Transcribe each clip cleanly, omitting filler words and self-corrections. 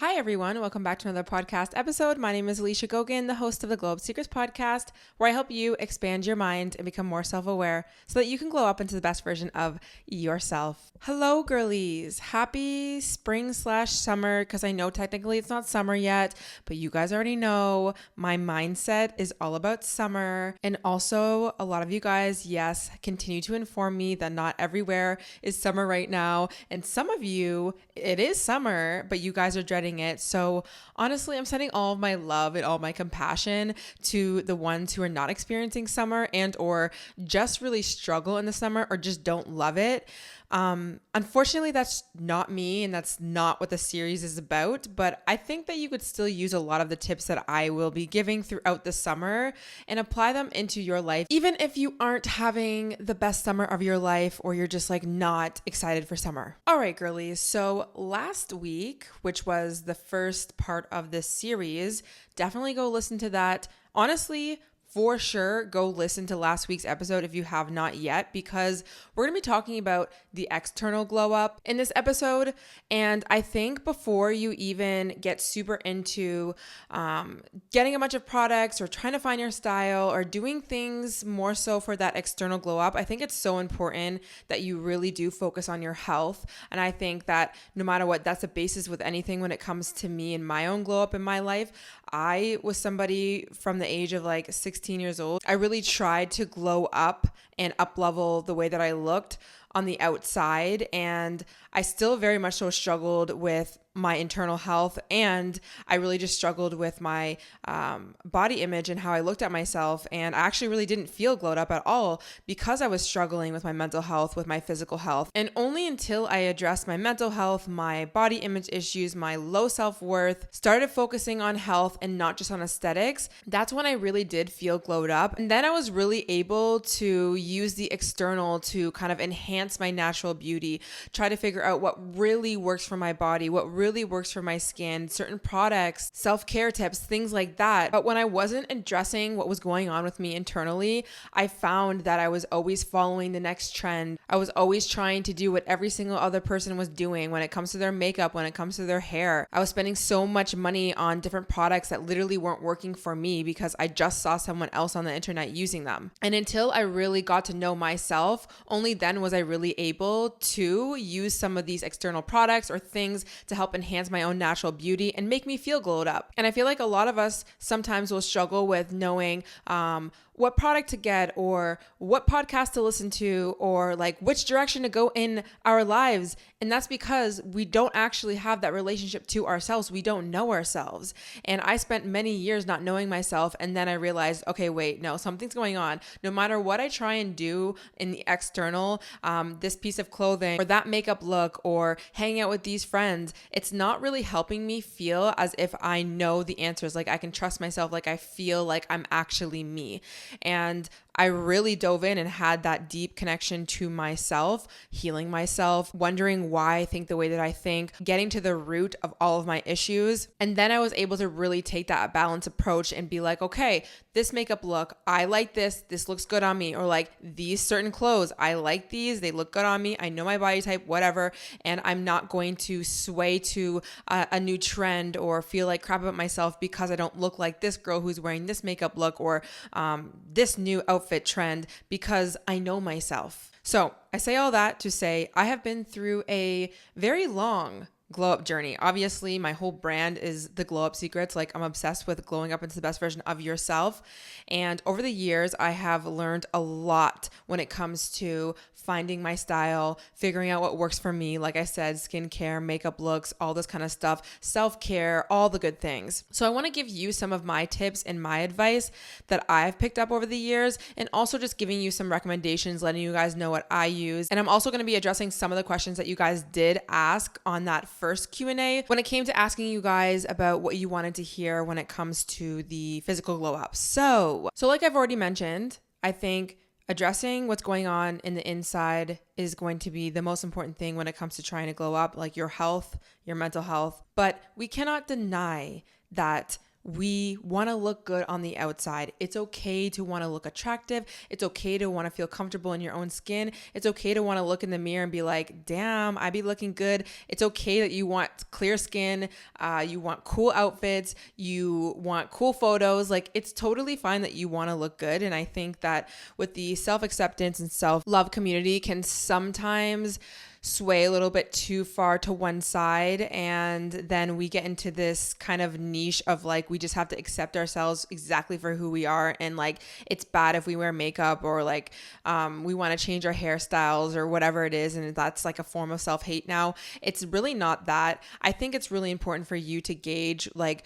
Hi, everyone. Welcome back to another podcast episode. My name is Alicia Gogan, the host of the Globe Secrets podcast, where I help you expand your mind and become more self-aware so that you can glow up into the best version of yourself. Hello, girlies. Happy spring/summer, because I know technically it's not summer yet, but you guys already know my mindset is all about summer. And also, a lot of you guys, yes, continue to inform me that not everywhere is summer right now. And some of you, it is summer, but you guys are dreading it. So honestly, I'm sending all of my love and all my compassion to the ones who are not experiencing summer and or just really struggle in the summer or just don't love it. Unfortunately, that's not me and that's not what the series is about, but I think that you could still use a lot of the tips that I will be giving throughout the summer and apply them into your life, even if you aren't having the best summer of your life or you're just like not excited for summer. All right, girlies. So last week, which was the first part of this series, definitely go listen to that. Honestly, for sure, go listen to last week's episode if you have not yet, because we're going to be talking about the external glow up in this episode. And I think before you even get super into getting a bunch of products or trying to find your style or doing things more so for that external glow up, I think it's so important that you really do focus on your health. And I think that no matter what, that's the basis with anything when it comes to me and my own glow up in my life. I was somebody from the age of like 16 years old. I really tried to glow up and up level the way that I looked on the outside. And I still very much so struggled with my internal health. And I really just struggled with my body image and how I looked at myself. And I actually really didn't feel glowed up at all because I was struggling with my mental health, with my physical health. And only until I addressed my mental health, my body image issues, my low self-worth, started focusing on health and not just on aesthetics, that's when I really did feel glowed up. And then I was really able to use the external to kind of enhance my natural beauty, try to figure out what really works for my body, what really works for my skin, certain products, self-care tips, things like that. But when I wasn't addressing what was going on with me internally, I found that I was always following the next trend. I was always trying to do what every single other person was doing when it comes to their makeup, when it comes to their hair. I was spending so much money on different products that literally weren't working for me because I just saw someone else on the internet using them. And until I really got to know myself, only then was I really able to use some of these external products or things to help enhance my own natural beauty and make me feel glowed up. And I feel like a lot of us sometimes will struggle with knowing what product to get or what podcast to listen to or like which direction to go in our lives. And that's because we don't actually have that relationship to ourselves. We don't know ourselves. And I spent many years not knowing myself. And then I realized, okay, wait, no, something's going on. No matter what I try and do in the external, this piece of clothing or that makeup look or hanging out with these friends, it's not really helping me feel as if I know the answers. Like I can trust myself. Like I feel like I'm actually me. And I really dove in and had that deep connection to myself, healing myself, wondering why I think the way that I think, getting to the root of all of my issues. And then I was able to really take that balanced approach and be like, okay, this makeup look, I like this looks good on me. Or like these certain clothes, I like these, they look good on me. I know my body type, whatever. And I'm not going to sway to a new trend or feel like crap about myself because I don't look like this girl who's wearing this makeup look or this new outfit trend, because I know myself. So I say all that to say I have been through a very long glow up journey. Obviously, my whole brand is the Glow Up Secrets. Like I'm obsessed with glowing up into the best version of yourself. And over the years, I have learned a lot when it comes to finding my style, figuring out what works for me. Like I said, skincare, makeup looks, all this kind of stuff, self-care, all the good things. So I want to give you some of my tips and my advice that I've picked up over the years, and also just giving you some recommendations, letting you guys know what I use. And I'm also going to be addressing some of the questions that you guys did ask on that first Q&A when it came to asking you guys about what you wanted to hear when it comes to the physical glow up. So like I've already mentioned, I think addressing what's going on in the inside is going to be the most important thing when it comes to trying to glow up, like your health, your mental health. But we cannot deny that we want to look good on the outside. It's okay to want to look attractive. It's okay to want to feel comfortable in your own skin. It's okay to want to look in the mirror and be like, damn, I be looking good. It's okay that you want clear skin. You want cool outfits. You want cool photos. Like, it's totally fine that you want to look good. And I think that with the self-acceptance and self-love community can sometimes sway a little bit too far to one side, and then we get into this kind of niche of like we just have to accept ourselves exactly for who we are, and like it's bad if we wear makeup, or like we want to change our hairstyles or whatever it is, and that's like a form of self-hate now. It's really not that. I think it's really important for you to gauge like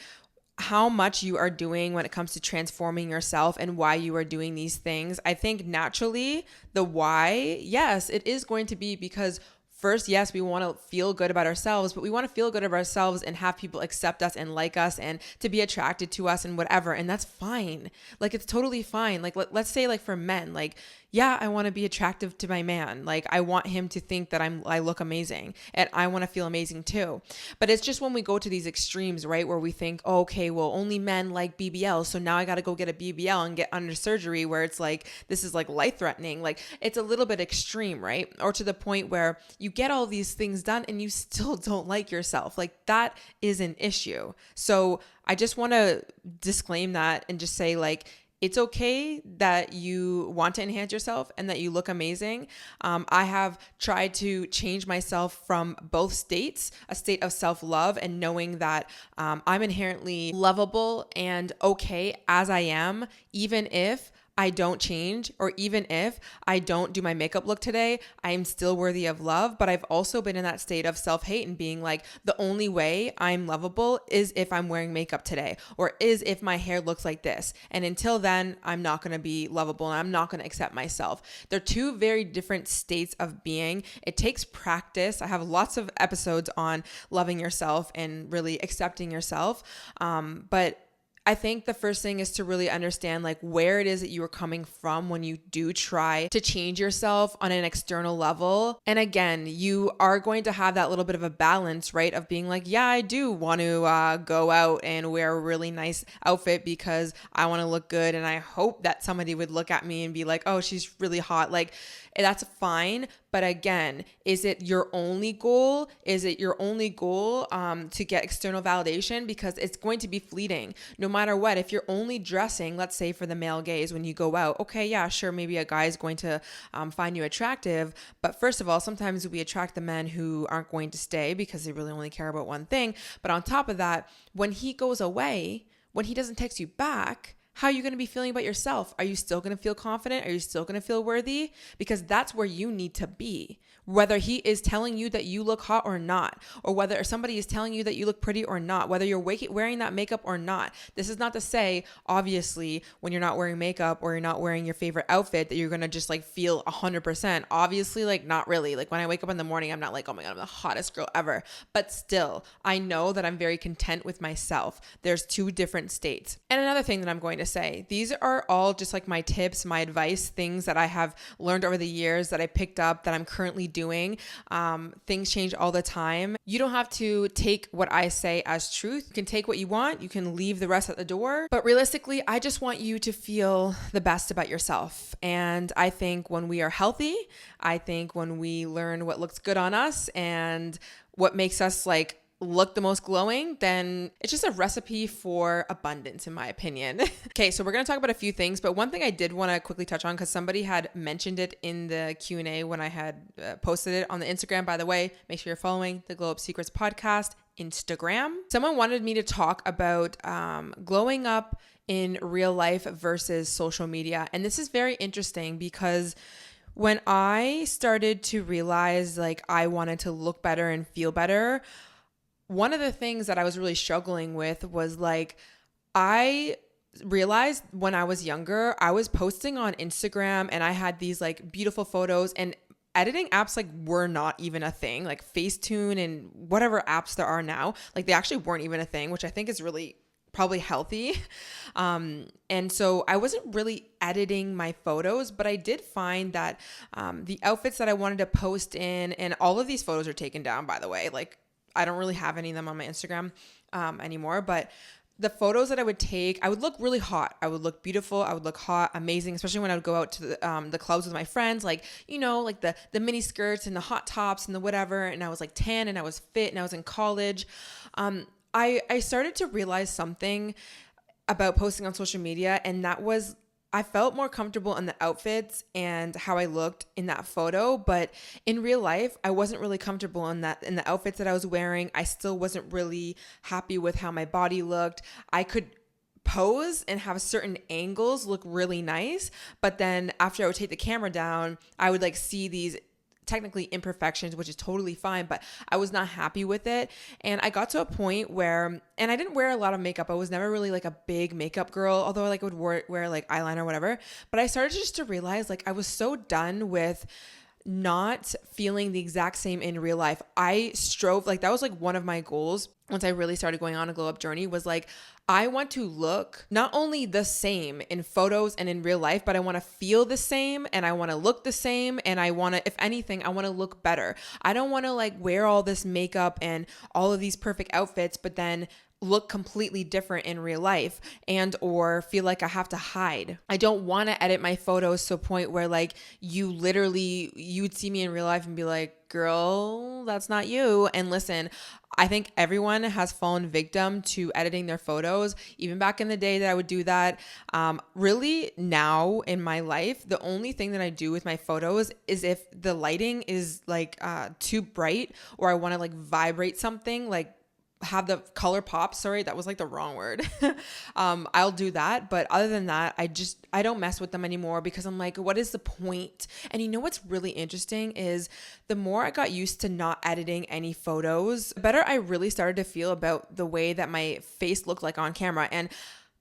how much you are doing when it comes to transforming yourself and why you are doing these things. I think naturally the why, yes, it is going to be because first, yes, we want to feel good about ourselves, but we want to feel good about ourselves and have people accept us and like us and to be attracted to us and whatever. And that's fine. Like, it's totally fine. Like, let's say like for men, like, yeah, I want to be attractive to my man. Like, I want him to think that I look amazing, and I want to feel amazing too. But it's just when we go to these extremes, right? Where we think, oh, okay, well, only men like BBL. So now I got to go get a BBL and get under surgery, where it's like, this is like life threatening. Like, it's a little bit extreme, right? Or to the point where you get all these things done and you still don't like yourself. Like, that is an issue. So I just want to disclaim that and just say, like, it's okay that you want to enhance yourself and that you look amazing. I have tried to change myself from both states, a state of self-love and knowing that I'm inherently lovable and okay as I am, even if I don't change, or even if I don't do my makeup look today, I am still worthy of love. But I've also been in that state of self-hate and being like, the only way I'm lovable is if I'm wearing makeup today, or is if my hair looks like this. And until then, I'm not going to be lovable and I'm not going to accept myself. They're two very different states of being. It takes practice. I have lots of episodes on loving yourself and really accepting yourself. But I think the first thing is to really understand like where it is that you are coming from when you do try to change yourself on an external level. And again, you are going to have that little bit of a balance, right? Of being like, yeah, I do want to go out and wear a really nice outfit because I want to look good. And I hope that somebody would look at me and be like, oh, she's really hot. Like, that's fine. But again, is it your only goal? Is it your only goal to get external validation? Because it's going to be fleeting no matter what. If you're only dressing, let's say for the male gaze when you go out, okay, yeah, sure, maybe a guy is going to find you attractive. But first of all, sometimes we attract the men who aren't going to stay because they really only care about one thing. But on top of that, when he goes away, when he doesn't text you back, how are you going to be feeling about yourself? Are you still going to feel confident? Are you still going to feel worthy? Because that's where you need to be. Whether he is telling you that you look hot or not, or whether somebody is telling you that you look pretty or not, whether you're wearing that makeup or not. This is not to say, obviously, when you're not wearing makeup or you're not wearing your favorite outfit that you're going to just like feel 100%. Obviously, like not really. Like when I wake up in the morning, I'm not like, oh my God, I'm the hottest girl ever. But still, I know that I'm very content with myself. There's two different states. And another thing that I'm going to say, these are all just like my tips, my advice, things that I have learned over the years that I picked up that I'm currently doing. Things change all the time. You don't have to take what I say as truth. You can take what you want. You can leave the rest at the door. But realistically, I just want you to feel the best about yourself. And I think when we are healthy, I think when we learn what looks good on us and what makes us like look the most glowing, then it's just a recipe for abundance, in my opinion. Okay, so we're going to talk about a few things, but one thing I did want to quickly touch on, because somebody had mentioned it in the Q&A when I had posted it on the Instagram. By the way, make sure you're following the Glow Up Secrets podcast Instagram. Someone wanted me to talk about glowing up in real life versus social media. And this is very interesting because when I started to realize like I wanted to look better and feel better, one of the things that I was really struggling with was like, I realized when I was younger, I was posting on Instagram and I had these like beautiful photos, and editing apps like were not even a thing. Like Facetune and whatever apps there are now, like they actually weren't even a thing, which I think is really probably healthy. And so I wasn't really editing my photos, but I did find that the outfits that I wanted to post in, and all of these photos are taken down, by the way, like I don't really have any of them on my Instagram anymore, but the photos that I would take, I would look really hot. I would look beautiful. I would look hot, amazing, especially when I would go out to the clubs with my friends, like, like the mini skirts and the hot tops and the whatever. And I was like 10 and I was fit and I was in college. I started to realize something about posting on social media, and that was I felt more comfortable in the outfits and how I looked in that photo, but in real life, I wasn't really comfortable in the outfits that I was wearing. I still wasn't really happy with how my body looked. I could pose and have certain angles look really nice, but then after I would take the camera down, I would like see these technically imperfections, which is totally fine, but I was not happy with it. And I got to a point where, and I didn't wear a lot of makeup. I was never really like a big makeup girl, although I like would wear like eyeliner or whatever. But I started just to realize like I was so done with not feeling the exact same in real life. I strove, like that was like one of my goals once I really started going on a glow up journey, was like, I want to look not only the same in photos and in real life, but I want to feel the same and I want to look the same. And I want to, if anything, I want to look better. I don't want to like wear all this makeup and all of these perfect outfits, but then look completely different in real life and or feel like I have to hide. I don't want to edit my photos to a point where like you'd see me in real life and be like, girl, that's not you. And listen, I think everyone has fallen victim to editing their photos. Even back in the day that I would do that. Really now in my life, the only thing that I do with my photos is if the lighting is like too bright or I want to like vibrate something, like have the color pop. Sorry, that was like the wrong word. I'll do that. But other than that, I don't mess with them anymore because I'm like, what is the point? And you know what's really interesting is the more I got used to not editing any photos, the better I really started to feel about the way that my face looked like on camera. And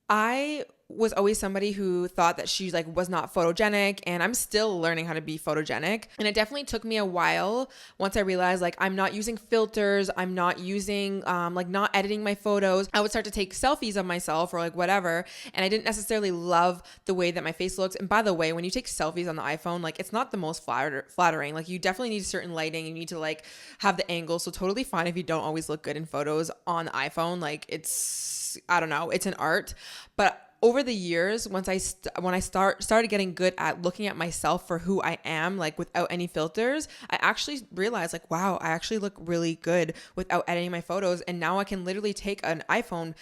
I was always somebody who thought that she like was not photogenic, and I'm still learning how to be photogenic. And it definitely took me a while once I realized like I'm not using filters, I'm not using like not editing my photos. I would start to take selfies of myself or like whatever, and I didn't necessarily love the way that my face looks. And by the way, when you take selfies on the iPhone, like it's not the most flattering. Like you definitely need certain lighting, you need to like have the angle. So totally fine if you don't always look good in photos on the iPhone. Like it's, I don't know, it's an art. But over the years, when I started getting good at looking at myself for who I am, like without any filters, I actually realized like, wow, I actually look really good without editing my photos. And now I can literally take an iPhone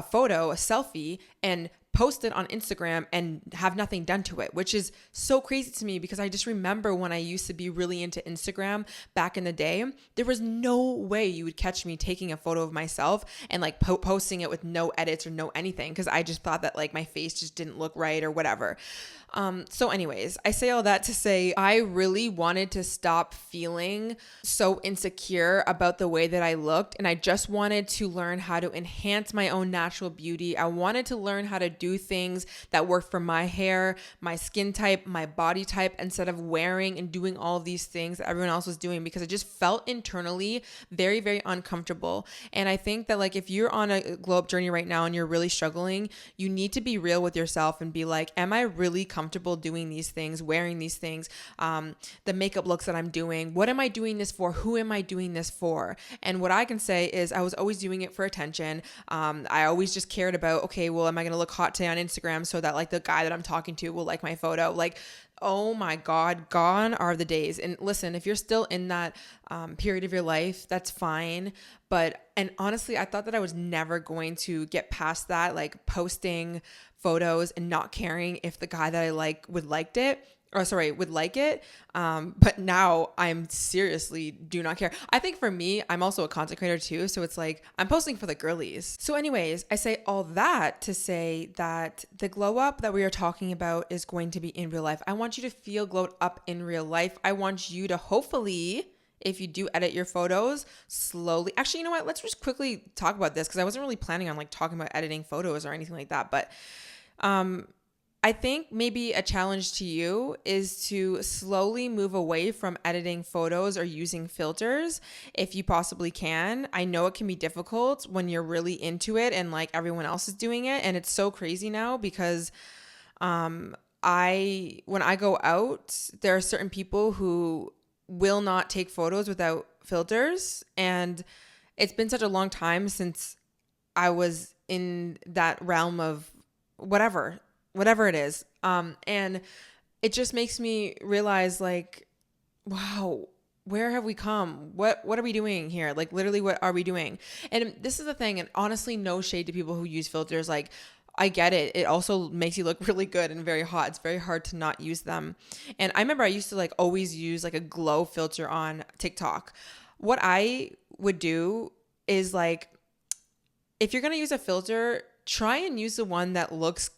photo, a selfie, and post it on Instagram and have nothing done to it, which is so crazy to me because I just remember when I used to be really into Instagram back in the day, there was no way you would catch me taking a photo of myself and like posting it with no edits or no anything because I just thought that like my face just didn't look right or whatever. So anyways, I say all that to say I really wanted to stop feeling so insecure about the way that I looked, and I just wanted to learn how to enhance my own natural beauty. I wanted to learn how to do things that work for my hair, my skin type, my body type, instead of wearing and doing all of these things that everyone else was doing, because it just felt internally very, very uncomfortable. And I think that like if you're on a glow up journey right now and you're really struggling, you need to be real with yourself and be like, am I really comfortable doing these things, wearing these things, the makeup looks that I'm doing? What am I doing this for? Who am I doing this for? And what I can say is I was always doing it for attention. I always just cared about, okay, well, am I going to look hot today on Instagram so that like the guy that I'm talking to will like my photo? Like, oh my God, gone are the days. And listen, if you're still in that period of your life, that's fine. And honestly, I thought that I was never going to get past that, like posting photos and not caring if the guy that I like would like it. But now I'm seriously do not care. I think for me, I'm also a content creator too. So it's like, I'm posting for the girlies. So anyways, I say all that to say that the glow up that we are talking about is going to be in real life. I want you to feel glowed up in real life. I want you to hopefully, if you do edit your photos slowly, actually, you know what? Let's just quickly talk about this because I wasn't really planning on like talking about editing photos or anything like that. But, I think maybe a challenge to you is to slowly move away from editing photos or using filters if you possibly can. I know it can be difficult when you're really into it and like everyone else is doing it. And it's so crazy now because when I go out, there are certain people who will not take photos without filters. And it's been such a long time since I was in that realm of whatever it is. And it just makes me realize like, wow, where have we come? What are we doing here? Like literally, what are we doing? And this is the thing, and honestly, no shade to people who use filters. Like, I get it. It also makes you look really good and very hot. It's very hard to not use them. And I remember I used to like always use like a glow filter on TikTok. What I would do is like, if you're going to use a filter, try and use the one that looks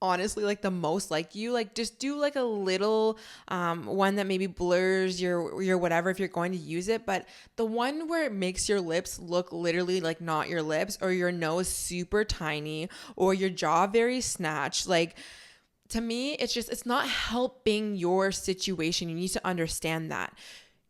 honestly like the most like you. Like just do like a little one that maybe blurs your whatever if you're going to use it, but the one where it makes your lips look literally like not your lips, or your nose super tiny, or your jaw very snatched, like to me it's not helping your situation. You need to understand that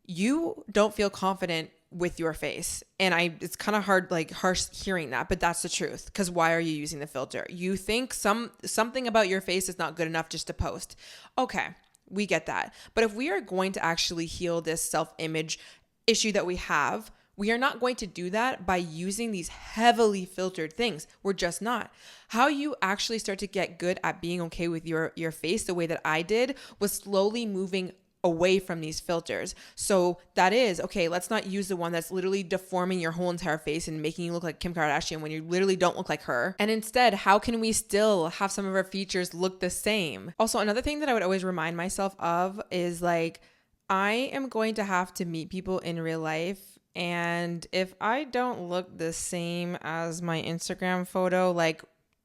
you don't feel confident with your face. And it's kind of harsh hearing that, but that's the truth. Because why are you using the filter? You think something about your face is not good enough just to post. Okay, we get that. But if we are going to actually heal this self-image issue that we have, we are not going to do that by using these heavily filtered things. We're just not. How you actually start to get good at being okay with your face, the way that I did, was slowly moving away from these filters. So that is, okay, let's not use the one that's literally deforming your whole entire face and making you look like Kim Kardashian when you literally don't look like her. And instead, how can we still have some of our features look the same? Also, another thing that I would always remind myself of is like, I am going to have to meet people in real life. And if I don't look the same as my Instagram photo, like,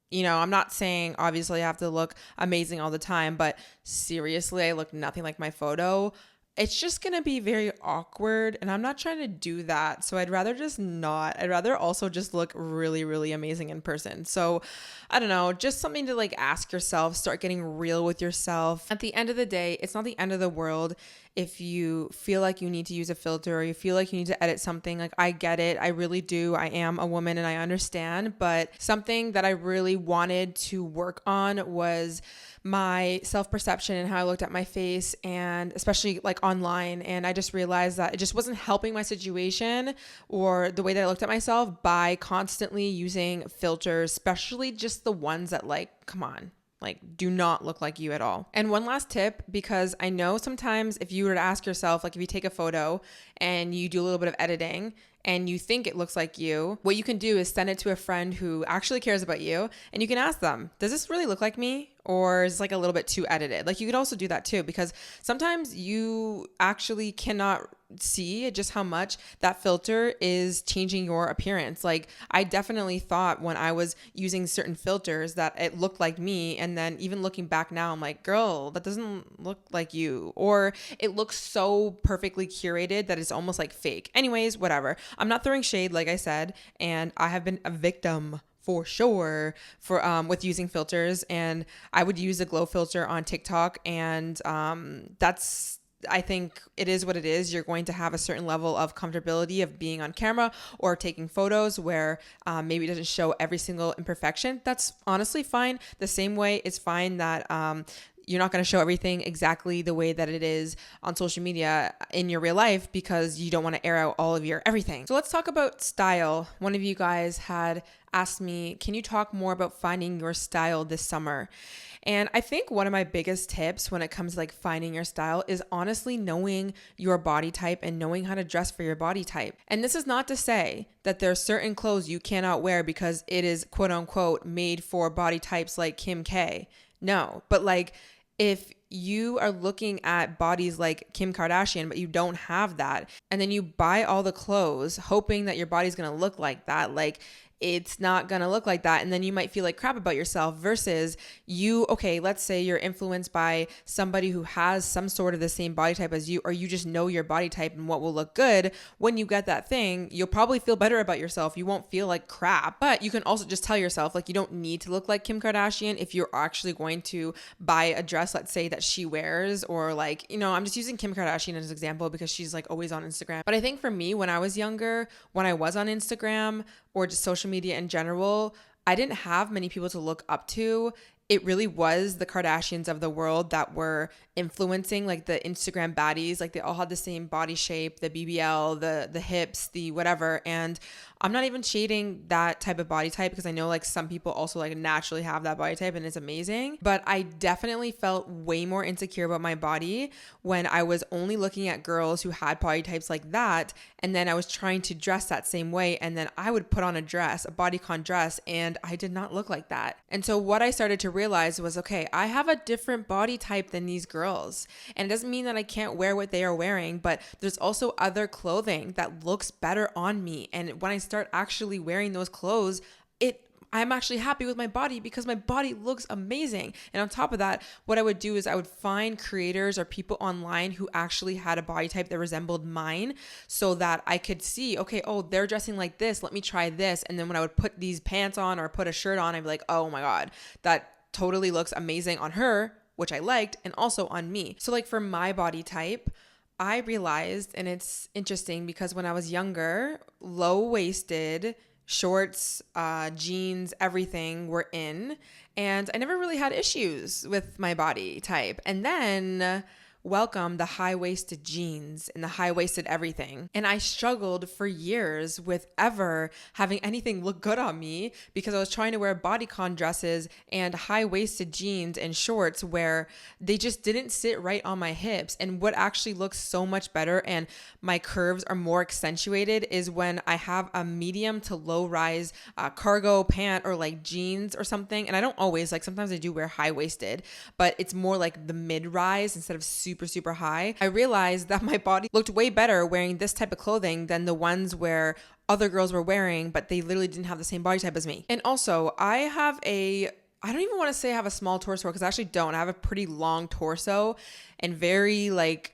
you know, I'm not saying obviously I have to look amazing all the time, but seriously, I look nothing like my photo. It's just going to be very awkward, and I'm not trying to do that. So I'd rather just not. I'd rather also just look really, really amazing in person. So I don't know, just something to like ask yourself, start getting real with yourself. At the end of the day, it's not the end of the world if you feel like you need to use a filter or you feel like you need to edit something. Like, I get it. I really do. I am a woman and I understand. But something that I really wanted to work on was my self-perception and how I looked at my face, and especially like online. And I just realized that it just wasn't helping my situation or the way that I looked at myself by constantly using filters, especially just the ones that like, come on, like do not look like you at all. And one last tip, because I know sometimes if you were to ask yourself, like if you take a photo and you do a little bit of editing and you think it looks like you, what you can do is send it to a friend who actually cares about you, and you can ask them, does this really look like me? Or is it like a little bit too edited? Like you could also do that too, because sometimes you actually cannot see just how much that filter is changing your appearance. Like I definitely thought when I was using certain filters that it looked like me. And then even looking back now, I'm like, girl, that doesn't look like you. Or it looks so perfectly curated that it's almost like fake. Anyways, whatever. I'm not throwing shade, like I said, and I have been a victim for sure for with using filters, and I would use a glow filter on TikTok, and that's, I think it is what it is. You're going to have a certain level of comfortability of being on camera or taking photos where maybe it doesn't show every single imperfection. That's honestly fine. The same way it's fine that you're not going to show everything exactly the way that it is on social media in your real life, because you don't want to air out all of your everything. So let's talk about style. One of you guys had asked me, can you talk more about finding your style this summer? And I think one of my biggest tips when it comes to like finding your style is honestly knowing your body type and knowing how to dress for your body type. And this is not to say that there are certain clothes you cannot wear because it is quote unquote made for body types like Kim K. No, but like, if you are looking at bodies like Kim Kardashian, but you don't have that, and then you buy all the clothes hoping that your body's going to look like that, like it's not going to look like that. And then you might feel like crap about yourself versus you, okay, let's say you're influenced by somebody who has some sort of the same body type as you, or you just know your body type and what will look good. When you get that thing, you'll probably feel better about yourself. You won't feel like crap, but you can also just tell yourself like you don't need to look like Kim Kardashian if you're actually going to buy a dress, let's say that she wears, or like, you know, I'm just using Kim Kardashian as an example because she's like always on Instagram. But I think for me, when I was younger, when I was on Instagram or just social media in general, I didn't have many people to look up to. It really was the Kardashians of the world that were influencing like the Instagram baddies. Like they all had the same body shape, the BBL, the hips, the whatever. And I'm not even shading that type of body type because I know like some people also like naturally have that body type and it's amazing. But I definitely felt way more insecure about my body when I was only looking at girls who had body types like that. And then I was trying to dress that same way. And then I would put on a dress, a bodycon dress, and I did not look like that. And so what I started to realize was, okay, I have a different body type than these girls. And it doesn't mean that I can't wear what they are wearing, but there's also other clothing that looks better on me. And when I start actually wearing those clothes, I'm actually happy with my body because my body looks amazing. And on top of that, what I would do is I would find creators or people online who actually had a body type that resembled mine so that I could see, okay, oh, they're dressing like this. Let me try this. And then when I would put these pants on or put a shirt on, I'd be like, oh my God, that totally looks amazing on her, which I liked, and also on me. So like for my body type, I realized, and it's interesting because when I was younger, low-waisted, shorts, jeans, everything were in. And I never really had issues with my body type. And then welcome the high-waisted jeans and the high-waisted everything. And I struggled for years with ever having anything look good on me because I was trying to wear bodycon dresses and high-waisted jeans and shorts where they just didn't sit right on my hips. And what actually looks so much better and my curves are more accentuated is when I have a medium to low rise cargo pant or like jeans or something. And I don't always, like sometimes I do wear high-waisted, but it's more like the mid-rise instead of super high. I realized that my body looked way better wearing this type of clothing than the ones where other girls were wearing, but they literally didn't have the same body type as me. And also, I don't even want to say I have a small torso because I actually don't. I have a pretty long torso and very like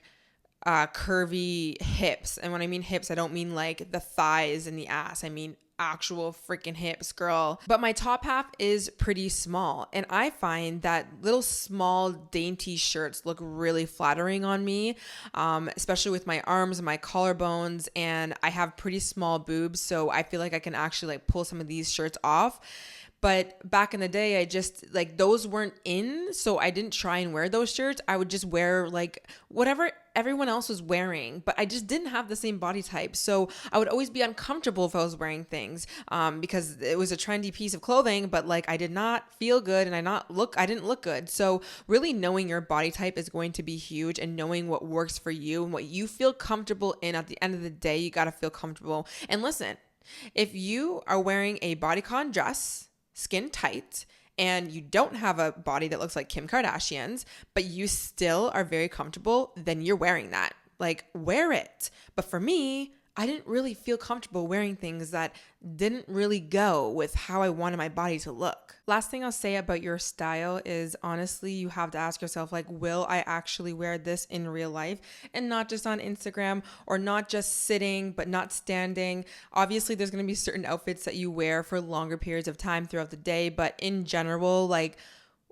curvy hips. And when I mean hips, I don't mean like the thighs and the ass. I mean actual freaking hips, girl. But my top half is pretty small. And I find that little small dainty shirts look really flattering on me, especially with my arms and my collarbones. And I have pretty small boobs. So I feel like I can actually like pull some of these shirts off. But back in the day, I just like those weren't in. So I didn't try and wear those shirts. I would just wear like whatever everyone else was wearing, but I just didn't have the same body type. So I would always be uncomfortable if I was wearing things because it was a trendy piece of clothing, but like I did not feel good and I didn't look good. So really knowing your body type is going to be huge and knowing what works for you and what you feel comfortable in. At the end of the day, you got to feel comfortable. And listen, if you are wearing a bodycon dress, skin tight, and you don't have a body that looks like Kim Kardashian's, but you still are very comfortable, then you're wearing that. Like, wear it. But for me, I didn't really feel comfortable wearing things that didn't really go with how I wanted my body to look. Last thing I'll say about your style is honestly, you have to ask yourself, like, will I actually wear this in real life and not just on Instagram, or not just sitting, but not standing? Obviously, there's going to be certain outfits that you wear for longer periods of time throughout the day, but in general, like,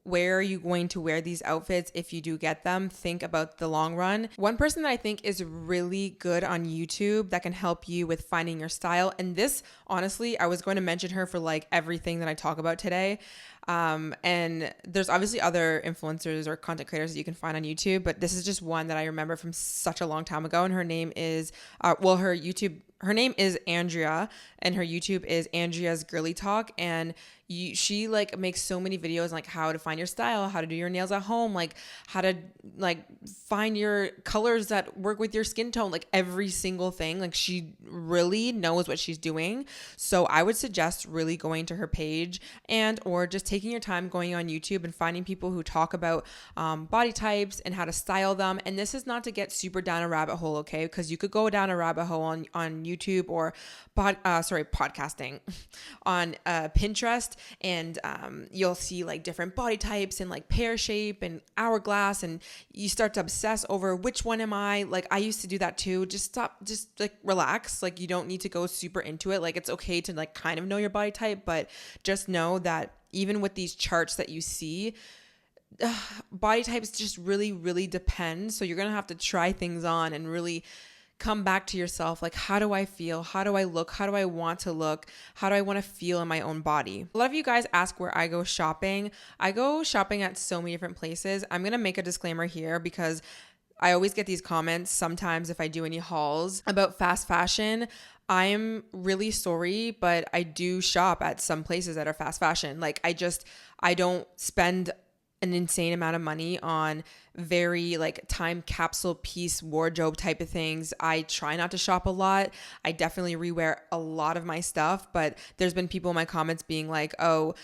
where are you going to wear these outfits if you do get them? Think about the long run. One person that I think is really good on YouTube that can help you with finding your style, and this, honestly, I was going to mention her for like everything that I talk about today. And there's obviously other influencers or content creators that you can find on YouTube, but this is just one that I remember from such a long time ago. And her name is, her name is Andrea, and her YouTube is Andrea's Girly Talk. And she like makes so many videos on like how to find your style, how to do your nails at home, like how to like find your colors that work with your skin tone, like every single thing. Like she really knows what she's doing. So I would suggest really going to her page and or just taking your time going on YouTube and finding people who talk about body types and how to style them. And this is not to get super down a rabbit hole, okay? Because you could go down a rabbit hole on YouTube or podcasting on Pinterest, and you'll see like different body types and like pear shape and hourglass, and you start to obsess over which one am I. Like I used to do that too. Just stop, just like relax. Like you don't need to go super into it. Like it's okay to like kind of know your body type, but just know that even with these charts that you see, body types just really depend. So you're gonna have to try things on and really come back to yourself. Like, how do I feel? How do I look? How do I want to look? How do I want to feel in my own body? A lot of you guys ask where I go shopping. I go shopping at so many different places. I'm going to make a disclaimer here because I always get these comments sometimes if I do any hauls about fast fashion. I'm really sorry, but I do shop at some places that are fast fashion. Like I don't spend an insane amount of money on very like time capsule piece wardrobe type of things. I try not to shop a lot. I definitely rewear a lot of my stuff, but there's been people in my comments being like, oh,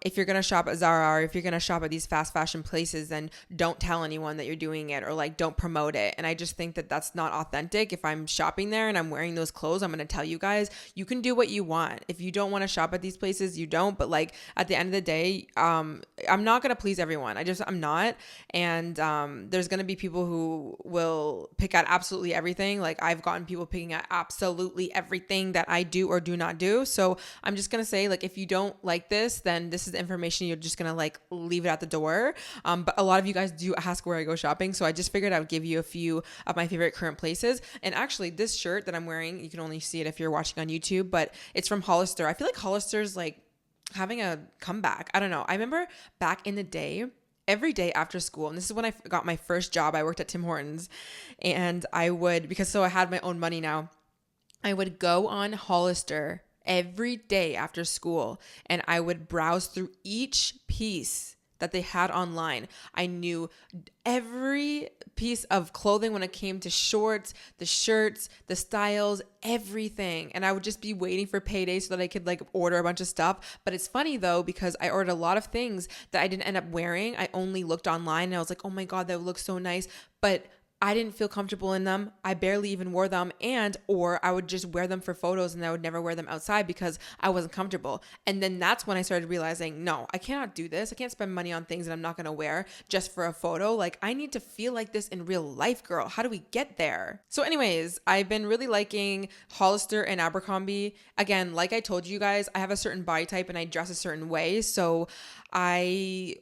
if you're going to shop at Zara or if you're going to shop at these fast fashion places, then don't tell anyone that you're doing it or like don't promote it. And I just think that that's not authentic. If I'm shopping there and I'm wearing those clothes, I'm going to tell you guys, you can do what you want. If you don't want to shop at these places, you don't. But like at the end of the day, I'm not going to please everyone. I'm not. And there's going to be people who will pick at absolutely everything. Like I've gotten people picking at absolutely everything that I do or do not do. So I'm just going to say, like, if you don't like this, then this is the information you're just going to like leave it at the door. But a lot of you guys do ask where I go shopping. So I just figured I would give you a few of my favorite current places. And actually this shirt that I'm wearing, you can only see it if you're watching on YouTube, but it's from Hollister. I feel like Hollister's like having a comeback. I don't know. I remember back in the day, every day after school, and this is when I got my first job, I worked at Tim Hortons, and I had my own money now, I would go on Hollister every day after school, and I would browse through each piece that they had online. I knew every piece of clothing when it came to shorts, the shirts, the styles, everything. And I would just be waiting for payday so that I could like order a bunch of stuff. But it's funny though, because I ordered a lot of things that I didn't end up wearing. I only looked online and I was like, oh my God, that looks so nice. But I didn't feel comfortable in them. I barely even wore them, or I would just wear them for photos and I would never wear them outside because I wasn't comfortable. And then that's when I started realizing, no, I cannot do this. I can't spend money on things that I'm not going to wear just for a photo. Like I need to feel like this in real life, girl. How do we get there? So anyways, I've been really liking Hollister and Abercrombie. Again, like I told you guys, I have a certain body type and I dress a certain way. So I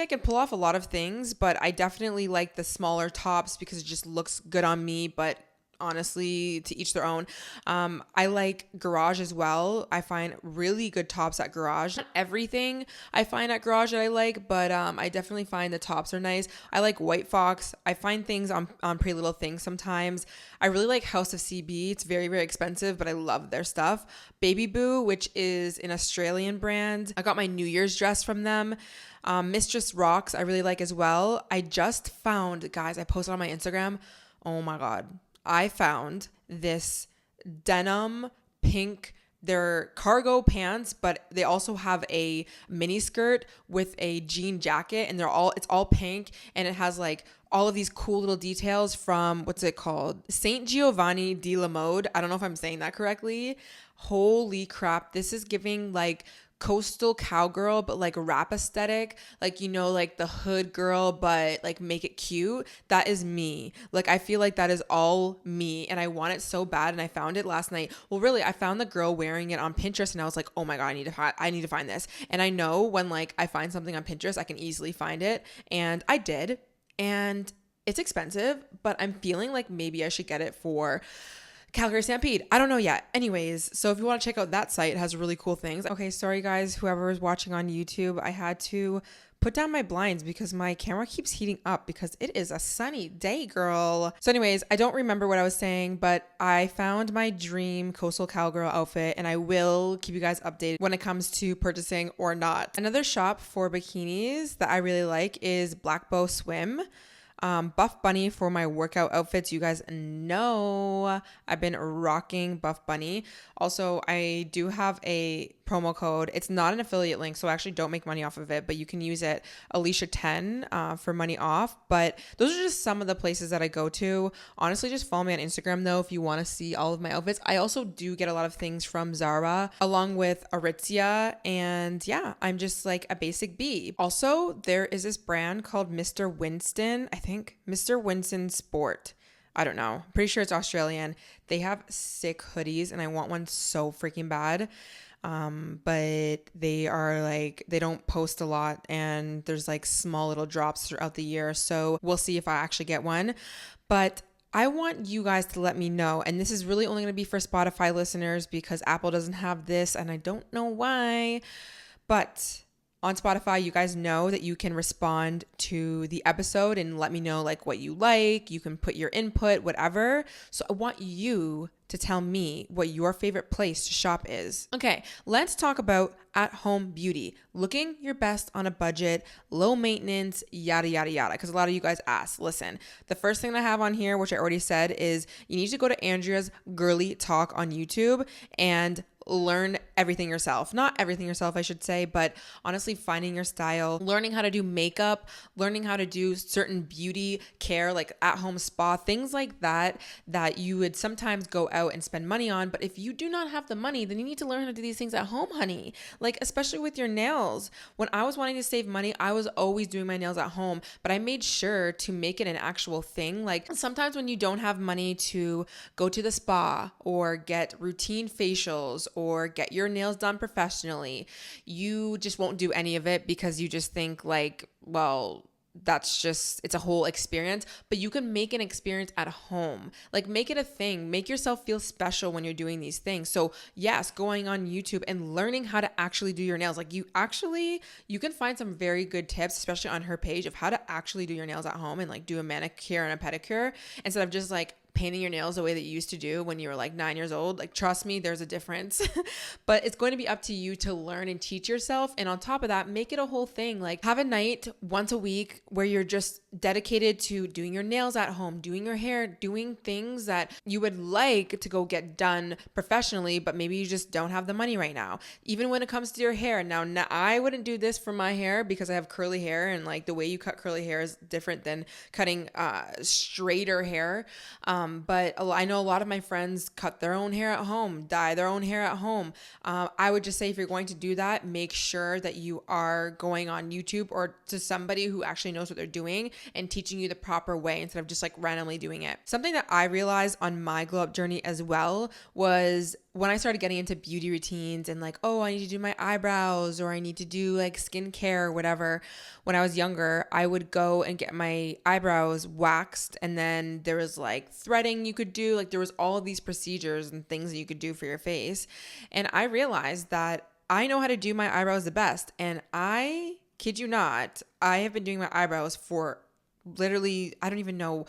can pull off a lot of things, but I definitely like the smaller tops because it just looks good on me, but honestly, to each their own. I like Garage as well. I find really good tops at Garage. Not everything I find at Garage that I like, but I definitely find the tops are nice. I like White Fox. I find things on Pretty Little Things sometimes. I really like House of CB. It's very, very expensive, but I love their stuff. Baby Boo, which is an Australian brand. I got my New Year's dress from them. Mistress Rocks, I really like as well. I just found, guys, I posted on my Instagram. Oh my God. I found this denim pink, they're cargo pants, but they also have a mini skirt with a jean jacket, and it's all pink, and it has like all of these cool little details from, what's it called? Saint Giovanni di La Mode. I don't know if I'm saying that correctly. Holy crap. This is giving like coastal cowgirl, but like rap aesthetic, like, you know, like the hood girl, but like make it cute. That is me. Like I feel like that is all me, and I want it so bad, and I found it last night. Well, really, I found the girl wearing it on Pinterest, and I was like, oh my God, I need to find this. And I know when like I find something on Pinterest, I can easily find it, and I did. And it's expensive, but I'm feeling like maybe I should get it for Calgary Stampede. I don't know yet. Anyways, so if you want to check out that site, it has really cool things. Okay, sorry guys, whoever is watching on YouTube, I had to put down my blinds because my camera keeps heating up because it is a sunny day, girl. So anyways, I don't remember what I was saying, but I found my dream coastal cowgirl outfit, and I will keep you guys updated when it comes to purchasing or not. Another shop for bikinis that I really like is Black Bow Swim. Buff Bunny for my workout outfits. You guys know I've been rocking Buff Bunny. Also, I do have a promo code. It's not an affiliate link, so I actually don't make money off of it, but you can use it, Alicia10, for money off. But those are just some of the places that I go to. Honestly, just follow me on Instagram though if you want to see all of my outfits. I also do get a lot of things from Zara along with Aritzia, and yeah, I'm just like a basic bee. Also, there is this brand called Mr. Winston. I think Mr. Winston Sport. I don't know. Pretty sure it's Australian. They have sick hoodies, and I want one so freaking bad. But they are like, they don't post a lot, and there's like small little drops throughout the year. So we'll see if I actually get one. But I want you guys to let me know. And this is really only going to be for Spotify listeners because Apple doesn't have this, and I don't know why. But on Spotify, you guys know that you can respond to the episode and let me know like what you like. You can put your input, whatever. So I want you to tell me what your favorite place to shop is. Okay, let's talk about at-home beauty. Looking your best on a budget, low maintenance, yada, yada, yada. Because a lot of you guys ask. Listen, the first thing I have on here, which I already said, is you need to go to Andrea's Girly Talk on YouTube and learn everything yourself. Not everything yourself, I should say, but honestly, finding your style, learning how to do makeup, learning how to do certain beauty care, like at-home spa, things like that, that you would sometimes go out and spend money on. But if you do not have the money, then you need to learn how to do these things at home, honey. Like, especially with your nails. When I was wanting to save money, I was always doing my nails at home, but I made sure to make it an actual thing. Like, sometimes when you don't have money to go to the spa or get routine facials or get your nails done professionally, you just won't do any of it because you just think like, well, it's a whole experience. But you can make an experience at home. Like, make it a thing. Make yourself feel special when you're doing these things. So yes, going on YouTube and learning how to actually do your nails. Like, you can find some very good tips, especially on her page, of how to actually do your nails at home and like do a manicure and a pedicure instead of just like painting your nails the way that you used to do when you were like 9 years old. Like, trust me, there's a difference. But it's going to be up to you to learn and teach yourself. And on top of that, make it a whole thing. Like, have a night once a week where you're just dedicated to doing your nails at home, doing your hair, doing things that you would like to go get done professionally, but maybe you just don't have the money right now. Even when it comes to your hair. Now I wouldn't do this for my hair because I have curly hair, and like the way you cut curly hair is different than cutting straighter hair. But I know a lot of my friends cut their own hair at home, dye their own hair at home. I would just say, if you're going to do that, make sure that you are going on YouTube or to somebody who actually knows what they're doing and teaching you the proper way instead of just like randomly doing it. Something that I realized on my glow up journey as well was when I started getting into beauty routines and like, oh, I need to do my eyebrows or I need to do like skincare or whatever. When I was younger, I would go and get my eyebrows waxed, and then there was like threading you could do. Like, there was all of these procedures and things that you could do for your face. And I realized that I know how to do my eyebrows the best. And I kid you not, I have been doing my eyebrows for literally, I don't even know,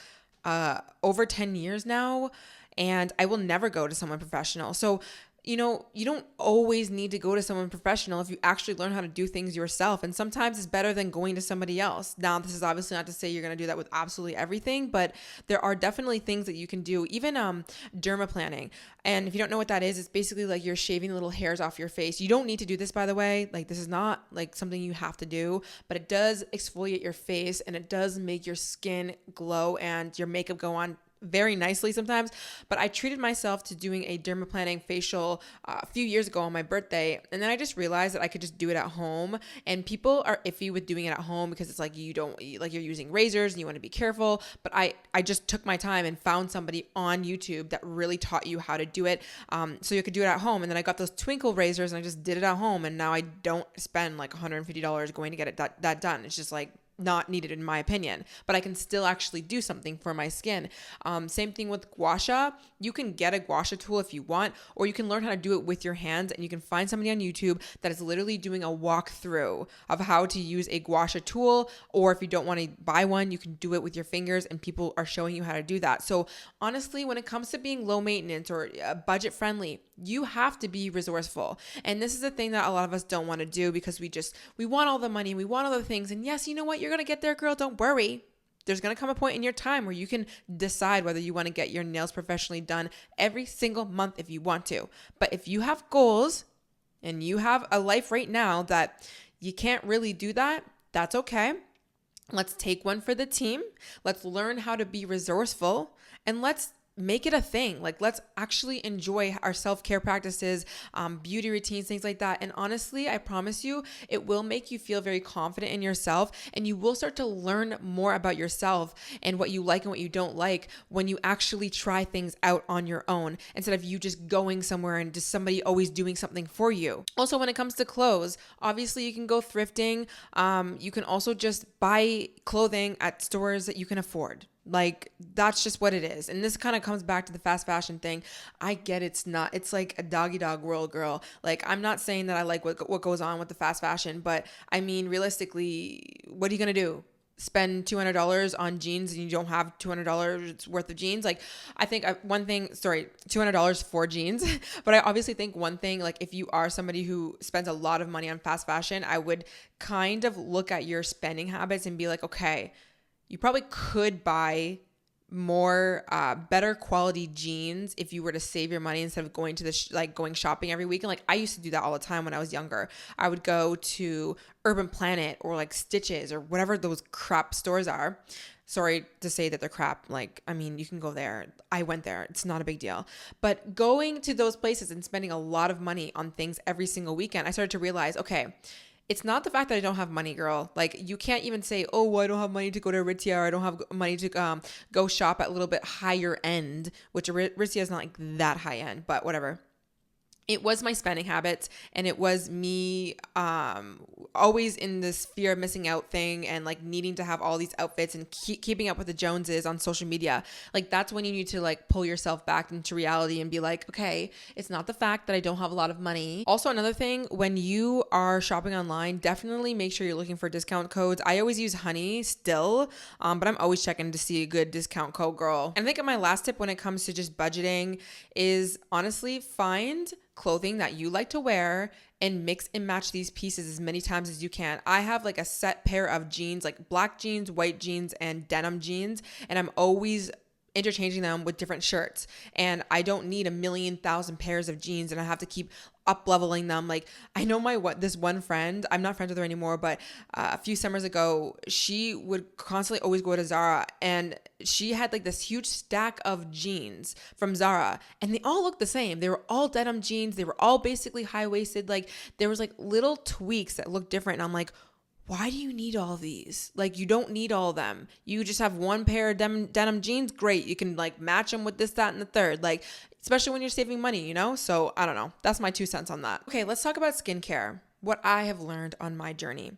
over 10 years now. And I will never go to someone professional. So, you don't always need to go to someone professional if you actually learn how to do things yourself. And sometimes it's better than going to somebody else. Now, this is obviously not to say you're going to do that with absolutely everything, but there are definitely things that you can do, even dermaplaning. And if you don't know what that is, it's basically like you're shaving little hairs off your face. You don't need to do this, by the way. Like, this is not like something you have to do, but it does exfoliate your face and it does make your skin glow and your makeup go on very nicely sometimes. But I treated myself to doing a dermaplaning facial a few years ago on my birthday, and then I just realized that I could just do it at home. And people are iffy with doing it at home because it's like you're using razors and you want to be careful. But I just took my time and found somebody on YouTube that really taught you how to do it, so you could do it at home. And then I got those twinkle razors and I just did it at home, and now I don't spend like $150 going to get it that done. It's just like not needed in my opinion, but I can still actually do something for my skin. Same thing with gua sha. You can get a gua sha tool if you want, or you can learn how to do it with your hands, and you can find somebody on YouTube that is literally doing a walkthrough of how to use a gua sha tool. Or if you don't want to buy one, you can do it with your fingers, and people are showing you how to do that. So honestly, when it comes to being low maintenance or budget friendly, you have to be resourceful. And this is the thing that a lot of us don't want to do because we want all the money, we want all the things. And yes, you know what? You're going to get there, girl. Don't worry. There's going to come a point in your time where you can decide whether you want to get your nails professionally done every single month if you want to. But if you have goals and you have a life right now that you can't really do that, that's okay. Let's take one for the team. Let's learn how to be resourceful, and let's make it a thing. Like, let's actually enjoy our self-care practices, beauty routines, things like that. And honestly, I promise you, it will make you feel very confident in yourself, and you will start to learn more about yourself and what you like and what you don't like when you actually try things out on your own, instead of you just going somewhere and just somebody always doing something for you. Also, when it comes to clothes, obviously you can go thrifting. You can also just buy clothing at stores that you can afford. Like, that's just what it is. And this kind of comes back to the fast fashion thing. I get it's like a doggy dog world, girl. Like, I'm not saying that I like what goes on with the fast fashion, but I mean, realistically, what are you going to do? Spend $200 on jeans and you don't have $200 worth of jeans? Like, I think $200 for jeans. But I obviously think one thing, like, if you are somebody who spends a lot of money on fast fashion, I would kind of look at your spending habits and be like, okay, you probably could buy more better quality jeans if you were to save your money instead of going to going shopping every week. And like, I used to do that all the time when I was younger. I would go to Urban Planet or like Stitches or whatever those crap stores are. Sorry to say that they're crap. Like, I mean, you can go there. I went there. It's not a big deal. But going to those places and spending a lot of money on things every single weekend, I started to realize, okay, it's not the fact that I don't have money, girl. Like, you can't even say, oh, well, I don't have money to go to Aritzia, or I don't have money to go shop at a little bit higher end, which Aritzia is not like that high end, but whatever. It was my spending habits, and it was me always in this fear of missing out thing and like needing to have all these outfits and keeping up with the Joneses on social media. Like, that's when you need to like pull yourself back into reality and be like, okay, it's not the fact that I don't have a lot of money. Also, another thing, when you are shopping online, definitely make sure you're looking for discount codes. I always use Honey still, but I'm always checking to see a good discount code, girl. And I think my last tip when it comes to just budgeting is honestly find clothing that you like to wear and mix and match these pieces as many times as you can. I have like a set pair of jeans, like black jeans, white jeans, and denim jeans, and I'm always interchanging them with different shirts. And I don't need 1,000,000 pairs of jeans and I have to keep up leveling them. Like, I know this one friend, I'm not friends with her anymore, but a few summers ago, she would constantly always go to Zara, and she had like this huge stack of jeans from Zara, and they all looked the same. They were all denim jeans. They were all basically high-waisted. Like, there was like little tweaks that looked different. And I'm like, why do you need all these? Like, you don't need all of them. You just have one pair of denim jeans. Great. You can like match them with this, that, and the third. Like, especially when you're saving money, you know? So I don't know. That's my 2 cents on that. Okay, let's talk about skincare. What I have learned on my journey.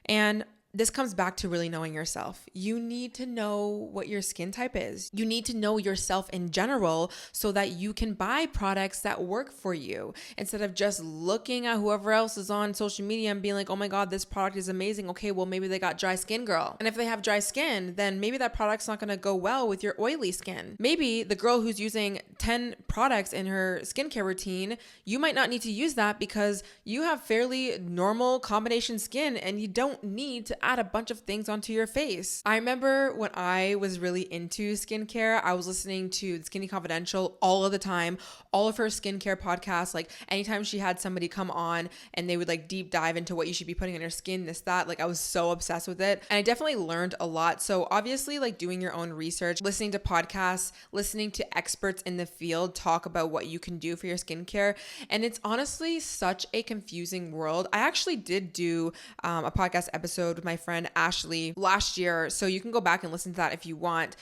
And this comes back to really knowing yourself. You need to know what your skin type is. You need to know yourself in general so that you can buy products that work for you instead of just looking at whoever else is on social media and being like, oh my God, this product is amazing. Okay, well, maybe they got dry skin, girl. And if they have dry skin, then maybe that product's not going to go well with your oily skin. Maybe the girl who's using 10 products in her skincare routine, you might not need to use that because you have fairly normal combination skin and you don't need to add a bunch of things onto your face. I remember when I was really into skincare, I was listening to Skinny Confidential all of the time, all of her skincare podcasts. Like, anytime she had somebody come on and they would like deep dive into what you should be putting on your skin, this, that, like, I was so obsessed with it. And I definitely learned a lot. So obviously, like, doing your own research, listening to podcasts, listening to experts in the field talk about what you can do for your skincare. And it's honestly such a confusing world. I actually did do a podcast episode with my friend Ashley last year, so you can go back and listen to that if you want.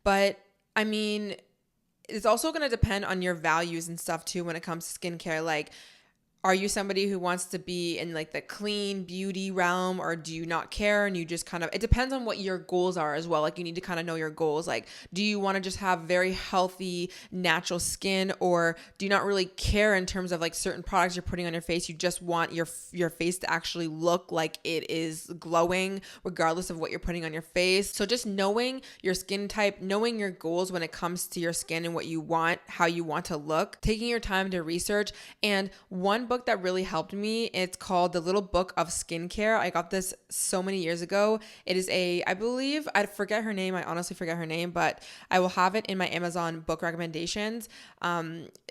But I mean, it's also going to depend on your values and stuff too when it comes to skincare. Like, are you somebody who wants to be in like the clean beauty realm, or do you not care and you just kind of, it depends on what your goals are as well. Like, you need to kind of know your goals. Like, do you want to just have very healthy, natural skin, or do you not really care in terms of like certain products you're putting on your face? You just want your face to actually look like it is glowing regardless of what you're putting on your face. So just knowing your skin type, knowing your goals when it comes to your skin and what you want, how you want to look, taking your time to research. And one book that really helped me, it's called The Little Book of Skincare. I got this so many years ago. It is I believe, I forget her name. I honestly forget her name, but I will have it in my Amazon book recommendations.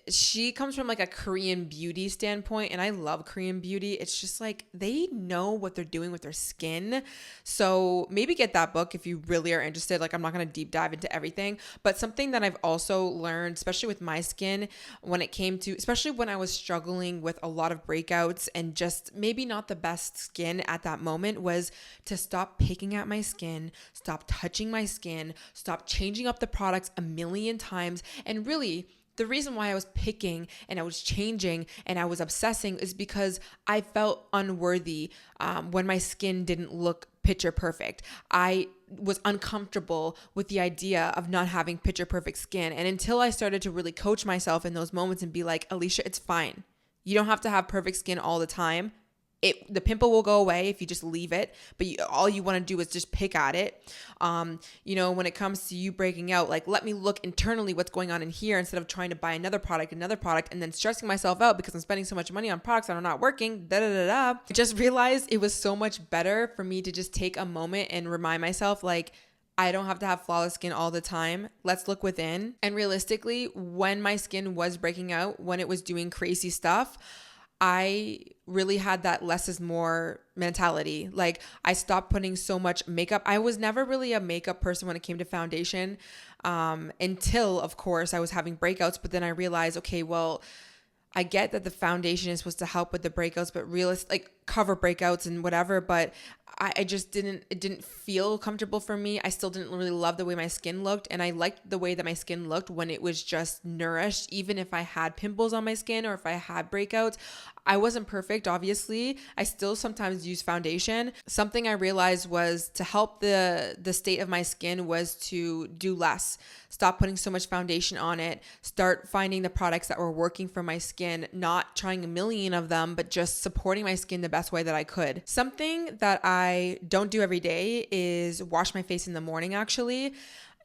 She comes from like a Korean beauty standpoint, and I love Korean beauty. It's just like they know what they're doing with their skin. So maybe get that book if you really are interested. Like, I'm not going to deep dive into everything, but something that I've also learned, especially with my skin, when it came to, especially when I was struggling with a lot of breakouts and just maybe not the best skin at that moment, was to stop picking at my skin, stop touching my skin, stop changing up the products a million times. And really, the reason why I was picking and I was changing and I was obsessing is because I felt unworthy when my skin didn't look picture perfect. I was uncomfortable with the idea of not having picture perfect skin. And until I started to really coach myself in those moments and be like, Alicia, it's fine. You don't have to have perfect skin all the time. The pimple will go away if you just leave it, but all you want to do is just pick at it. When it comes to you breaking out, like, let me look internally what's going on in here instead of trying to buy another product, and then stressing myself out because I'm spending so much money on products that are not working. I just realized it was so much better for me to just take a moment and remind myself, like, I don't have to have flawless skin all the time. Let's look within. And realistically, when my skin was breaking out, when it was doing crazy stuff, I really had that less is more mentality. Like, I stopped putting so much makeup. I was never really a makeup person when it came to foundation, until, of course, I was having breakouts. But then I realized, okay, well, I get that the foundation is supposed to help with the breakouts, but cover breakouts and whatever. But I just it didn't feel comfortable for me. I still didn't really love the way my skin looked. And I liked the way that my skin looked when it was just nourished. Even if I had pimples on my skin or if I had breakouts, I wasn't perfect, obviously. I still sometimes use foundation. Something I realized was to help the state of my skin was to do less. Stop putting so much foundation on it. Start finding the products that were working for my skin, not trying a million of them, but just supporting my skin the best way that I could. Something that I don't do every day is wash my face in the morning, actually.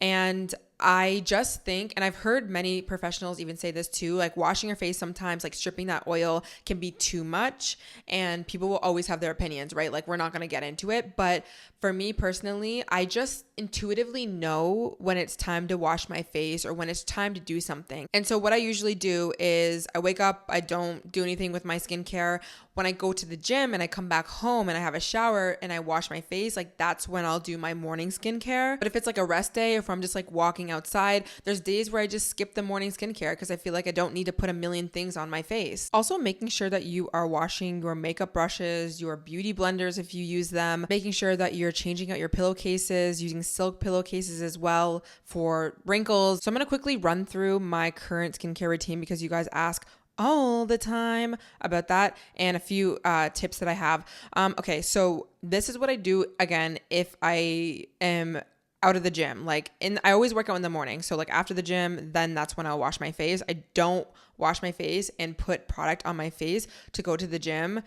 And I just think, and I've heard many professionals even say this too, like washing your face sometimes, like stripping that oil can be too much, and people will always have their opinions, right? Like, we're not going to get into it. But for me personally, I just intuitively know when it's time to wash my face or when it's time to do something. And so what I usually do is I wake up, I don't do anything with my skincare. When I go to the gym and I come back home and I have a shower and I wash my face, like, that's when I'll do my morning skincare. But if it's like a rest day, if I'm just like walking outside, there's days where I just skip the morning skincare because I feel like I don't need to put a million things on my face. Also, making sure that you are washing your makeup brushes, your beauty blenders if you use them, making sure that you're changing out your pillowcases, using silk pillowcases as well for wrinkles. So I'm going to quickly run through my current skincare routine because you guys ask all the time about that, and a few tips that I have. Okay, so this is what I do again if I am out of the gym. I always work out in the morning. So like after the gym, then that's when I'll wash my face. I don't wash my face and put product on my face to go to the gym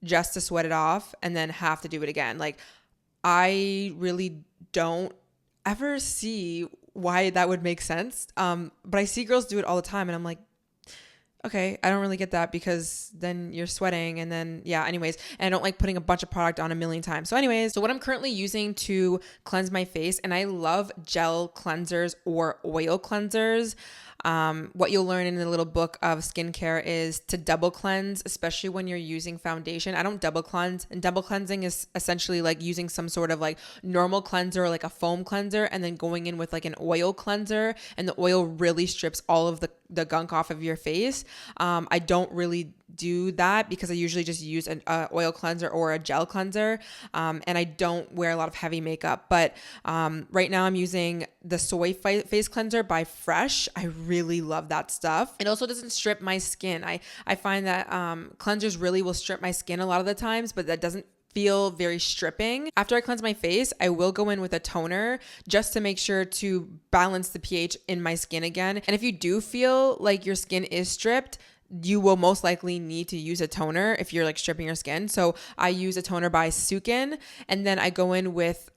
just to sweat it off and then have to do it again. Like, I really don't ever see why that would make sense. But I see girls do it all the time and I'm like, okay, I don't really get that because then you're sweating and then, yeah, anyways. And I don't like putting a bunch of product on a million times. So anyways, so what I'm currently using to cleanse my face, and I love gel cleansers or oil cleansers. What you'll learn in the little book of skincare is to double cleanse, especially when you're using foundation. I don't double cleanse, and double cleansing is essentially like using some sort of like normal cleanser or like a foam cleanser and then going in with like an oil cleanser, and the oil really strips all of the gunk off of your face. I don't really do that because I usually just use an oil cleanser or a gel cleanser, and I don't wear a lot of heavy makeup. But right now I'm using the soy face cleanser by Fresh. I really love that stuff. It also doesn't strip my skin. I find that cleansers really will strip my skin a lot of the times, but that doesn't feel very stripping. After I cleanse my face, I will go in with a toner just to make sure to balance the pH in my skin again. And if you do feel like your skin is stripped, you will most likely need to use a toner if you're like stripping your skin. So I use a toner by Sukin, and then I go in with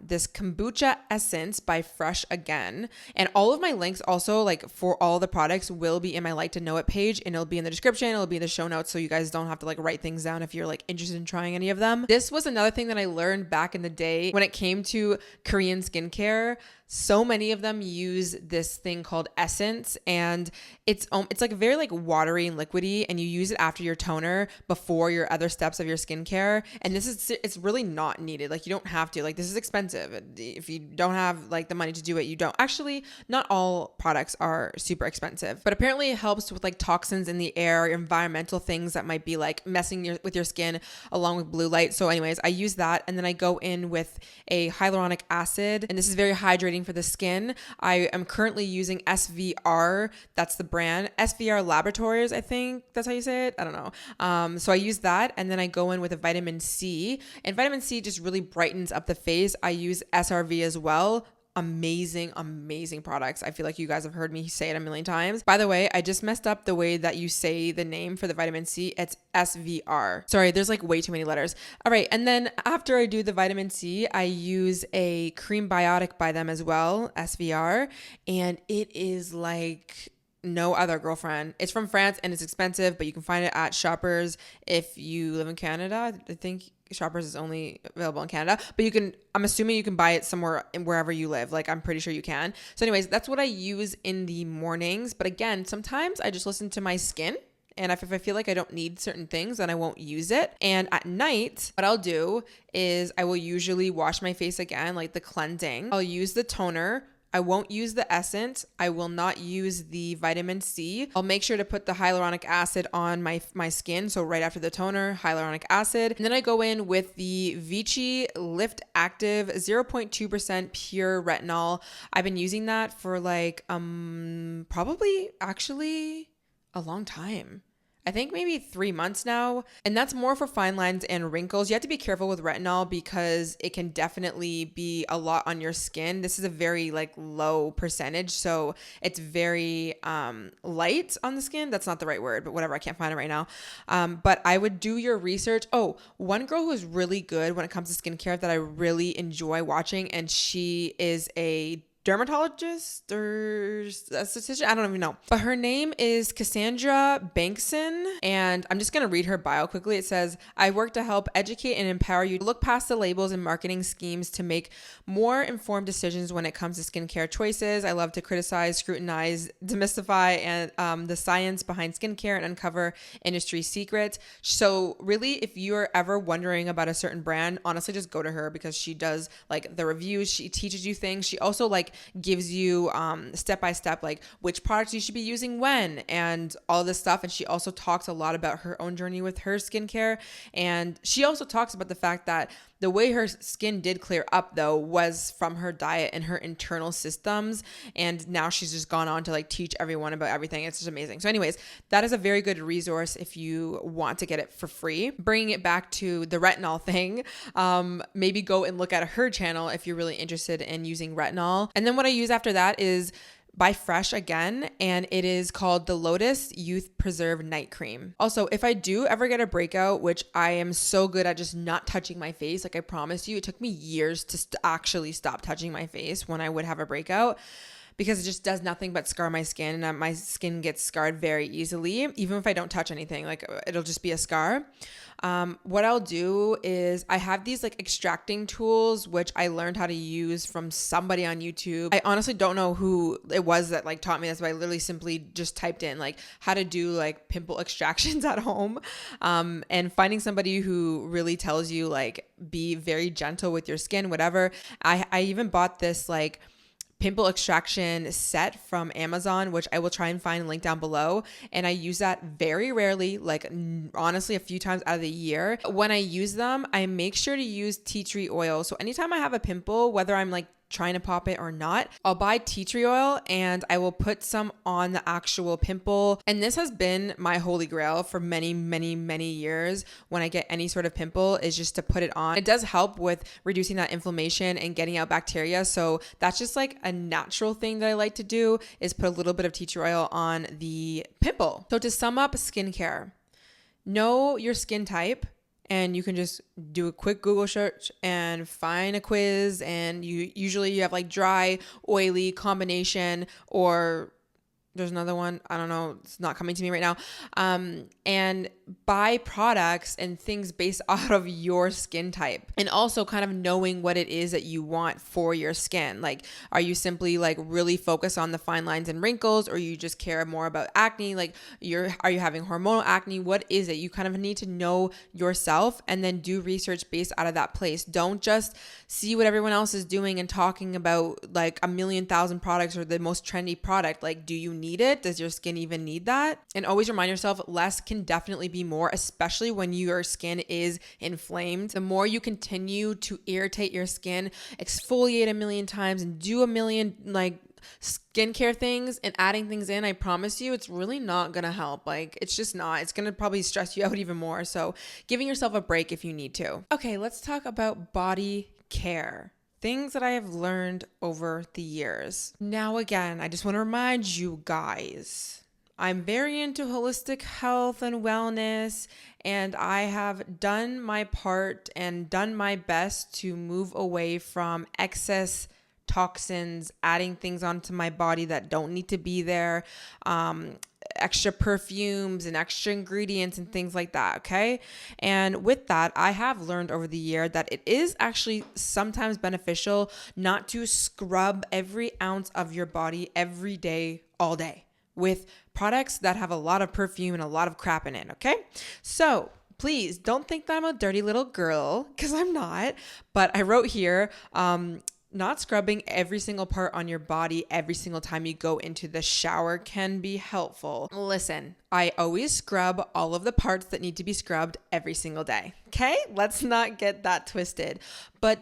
this kombucha essence by Fresh again. And all of my links also, like for all the products, will be in my like to know it page, and it'll be in the description, it'll be in the show notes, so you guys don't have to like write things down if you're like interested in trying any of them. This was another thing that I learned back in the day when it came to Korean skincare. So many of them use this thing called essence, and it's like very like watery and liquidy, and you use it after your toner before your other steps of your skincare. And it's really not needed. Like, you don't have to. Like, this is expensive. If you don't have like the money to do it, you don't. Actually, not all products are super expensive, but apparently it helps with like toxins in the air, environmental things that might be like messing with your skin, along with blue light. So anyways, I use that, and then I go in with a hyaluronic acid, and this is very hydrating brightening for the skin. I am currently using SVR. That's the brand. SVR Laboratories, I think that's how you say it. I don't know. So I use that, and then I go in with a vitamin C, and vitamin C just really brightens up the face. I use SRV as well. Amazing products. I feel like you guys have heard me say it a million times. By the way, I just messed up the way that you say the name for the vitamin C. It's SVR. Sorry, there's like way too many letters. All right. And then after I do the vitamin C, I use a cream biotic by them as well, SVR. And it is like no other, girlfriend. It's from France and it's expensive, but you can find it at Shoppers if you live in Canada. I think Shoppers is only available in Canada, but I'm assuming you can buy it somewhere wherever you live. Like, I'm pretty sure you can. So anyways, that's what I use in the mornings. But again, sometimes I just listen to my skin. And if I feel like I don't need certain things, then I won't use it. And at night, what I'll do is I will usually wash my face again, like the cleansing. I'll use the toner. I won't use the essence. I will not use the vitamin C. I'll make sure to put the hyaluronic acid on my skin. So right after the toner, hyaluronic acid. And then I go in with the Vichy Lift Active 0.2% pure retinol. I've been using that for like probably actually a long time. I think maybe 3 months now. And that's more for fine lines and wrinkles. You have to be careful with retinol because it can definitely be a lot on your skin. This is a very like low percentage. So it's very light on the skin. That's not the right word, but whatever. I can't find it right now. But I would do your research. Oh, one girl who is really good when it comes to skincare that I really enjoy watching, and she is a dermatologist or esthetician, I don't even know. But her name is Cassandra Bankson, and I'm just going to read her bio quickly. It says, I work to help educate and empower you to look past the labels and marketing schemes to make more informed decisions when it comes to skincare choices. I love to criticize, scrutinize, demystify and the science behind skincare and uncover industry secrets. So really, if you're ever wondering about a certain brand, honestly, just go to her because she does like the reviews. She teaches you things. She also like gives you step by step like which products you should be using when and all this stuff. And she also talks a lot about her own journey with her skincare. And she also talks about the fact that the way her skin did clear up though was from her diet and her internal systems. And now she's just gone on to like teach everyone about everything. It's just amazing. So anyways, that is a very good resource if you want to get it for free. Bringing it back to the retinol thing, maybe go and look at her channel if you're really interested in using retinol. And then what I use after that is by Fresh again, and it is called the Lotus Youth Preserve Night Cream. Also, if I do ever get a breakout, which I am so good at just not touching my face, like I promise you, it took me years to actually stop touching my face when I would have a breakout, because it just does nothing but scar my skin, and my skin gets scarred very easily, even if I don't touch anything, like it'll just be a scar. What I'll do is I have these like extracting tools, which I learned how to use from somebody on YouTube. I honestly don't know who it was that like taught me this, but I literally simply just typed in like how to do like pimple extractions at home. And finding somebody who really tells you like be very gentle with your skin, whatever. I even bought this like pimple extraction set from Amazon, which I will try and find a link down below. And I use that very rarely, like honestly, a few times out of the year. When I use them, I make sure to use tea tree oil. So anytime I have a pimple, whether I'm like trying to pop it or not, I'll buy tea tree oil and I will put some on the actual pimple. And this has been my holy grail for many years. When I get any sort of pimple, is just to put it on. It does help with reducing that inflammation and getting out bacteria. So that's just like a natural thing that I like to do, is put a little bit of tea tree oil on the pimple. So to sum up skincare, know your skin type. And you can just do a quick Google search and find a quiz. And you have like dry, oily combination, or there's another one. I don't know. It's not coming to me right now. And buy products and things based out of your skin type. And also kind of knowing what it is that you want for your skin. Like, are you simply like really focused on the fine lines and wrinkles, or you just care more about acne? Like, are you having hormonal acne? What is it? You kind of need to know yourself and then do research based out of that place. Don't just see what everyone else is doing and talking about like a million thousand products or the most trendy product. Like, do you need need it? Does your skin even need that? And always remind yourself less can definitely be more, especially when your skin is inflamed. The more you continue to irritate your skin, exfoliate a million times and do a million skincare things and adding things in, I promise you, it's really not gonna help. It's just not. It's gonna probably stress you out even more. So giving yourself a break if you need to. Okay, let's talk about body care. Things that I have learned over the years. Now, again, I just want to remind you guys, I'm very into holistic health and wellness, and I have done my part and done my best to move away from excess toxins, adding things onto my body that don't need to be there, extra perfumes and extra ingredients and things like that, okay? And with that, I have learned over the year that it is actually sometimes beneficial not to scrub every ounce of your body every day, all day, with products that have a lot of perfume and a lot of crap in it, okay? So please don't think that I'm a dirty little girl, because I'm not, but I wrote here, not scrubbing every single part on your body every single time you go into the shower can be helpful. Listen, I always scrub all of the parts that need to be scrubbed every single day. Okay? Let's not get that twisted. But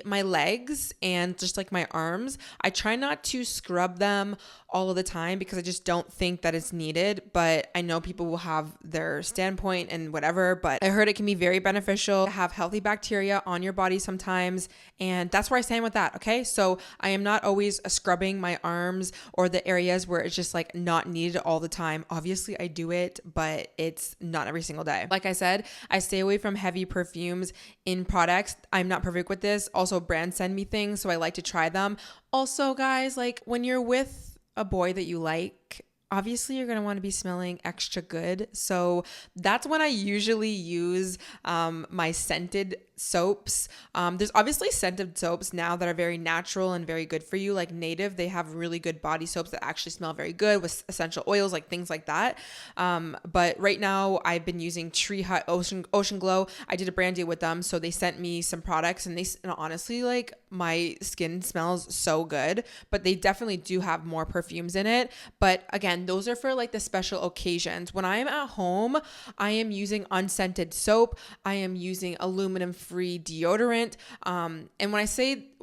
my legs and just like my arms, I try not to scrub them all of the time because I just don't think that it's needed. But I know people will have their standpoint and whatever, but I heard it can be very beneficial to have healthy bacteria on your body sometimes. And that's where I stand with that. Okay? So I am not always scrubbing my arms or the areas where it's just not needed all the time. Obviously I do it, but it's not every single day. Like I said, I stay away from heavy perfumes in products. I'm not perfect with this. Also, brands send me things, so I like to try them. Also, guys, when you're with a boy that you like, obviously you're going to want to be smelling extra good. So that's when I usually use my scented soaps. There's obviously scented soaps now that are very natural and very good for you. Like Native, they have really good body soaps that actually smell very good with essential oils, things like that. But right now I've been using Tree Hut Ocean Glow. I did a brand deal with them, so they sent me some products, and honestly, my skin smells so good. But they definitely do have more perfumes in it. But again, those are for the special occasions. When I'm at home, I am using unscented soap. I am using aluminum-free deodorant. And when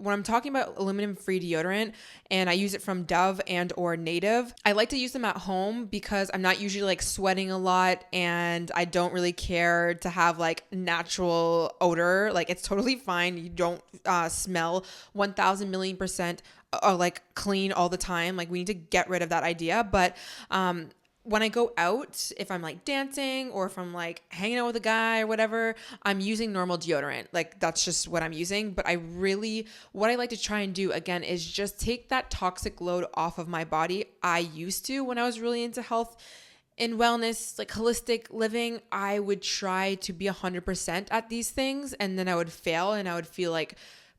I'm talking about aluminum-free deodorant, and I use it from Dove and or Native, I like to use them at home because I'm not usually sweating a lot, and I don't really care to have natural odor. It's totally fine. You don't smell 1,000 million percent clean all the time. We need to get rid of that idea. But when I go out, if I'm dancing or if I'm hanging out with a guy or whatever, I'm using normal deodorant. That's just what I'm using. But what I like to try and do again is just take that toxic load off of my body. I used to, when I was really into health and wellness, holistic living, I would try to be 100% at these things, and then I would fail and I would feel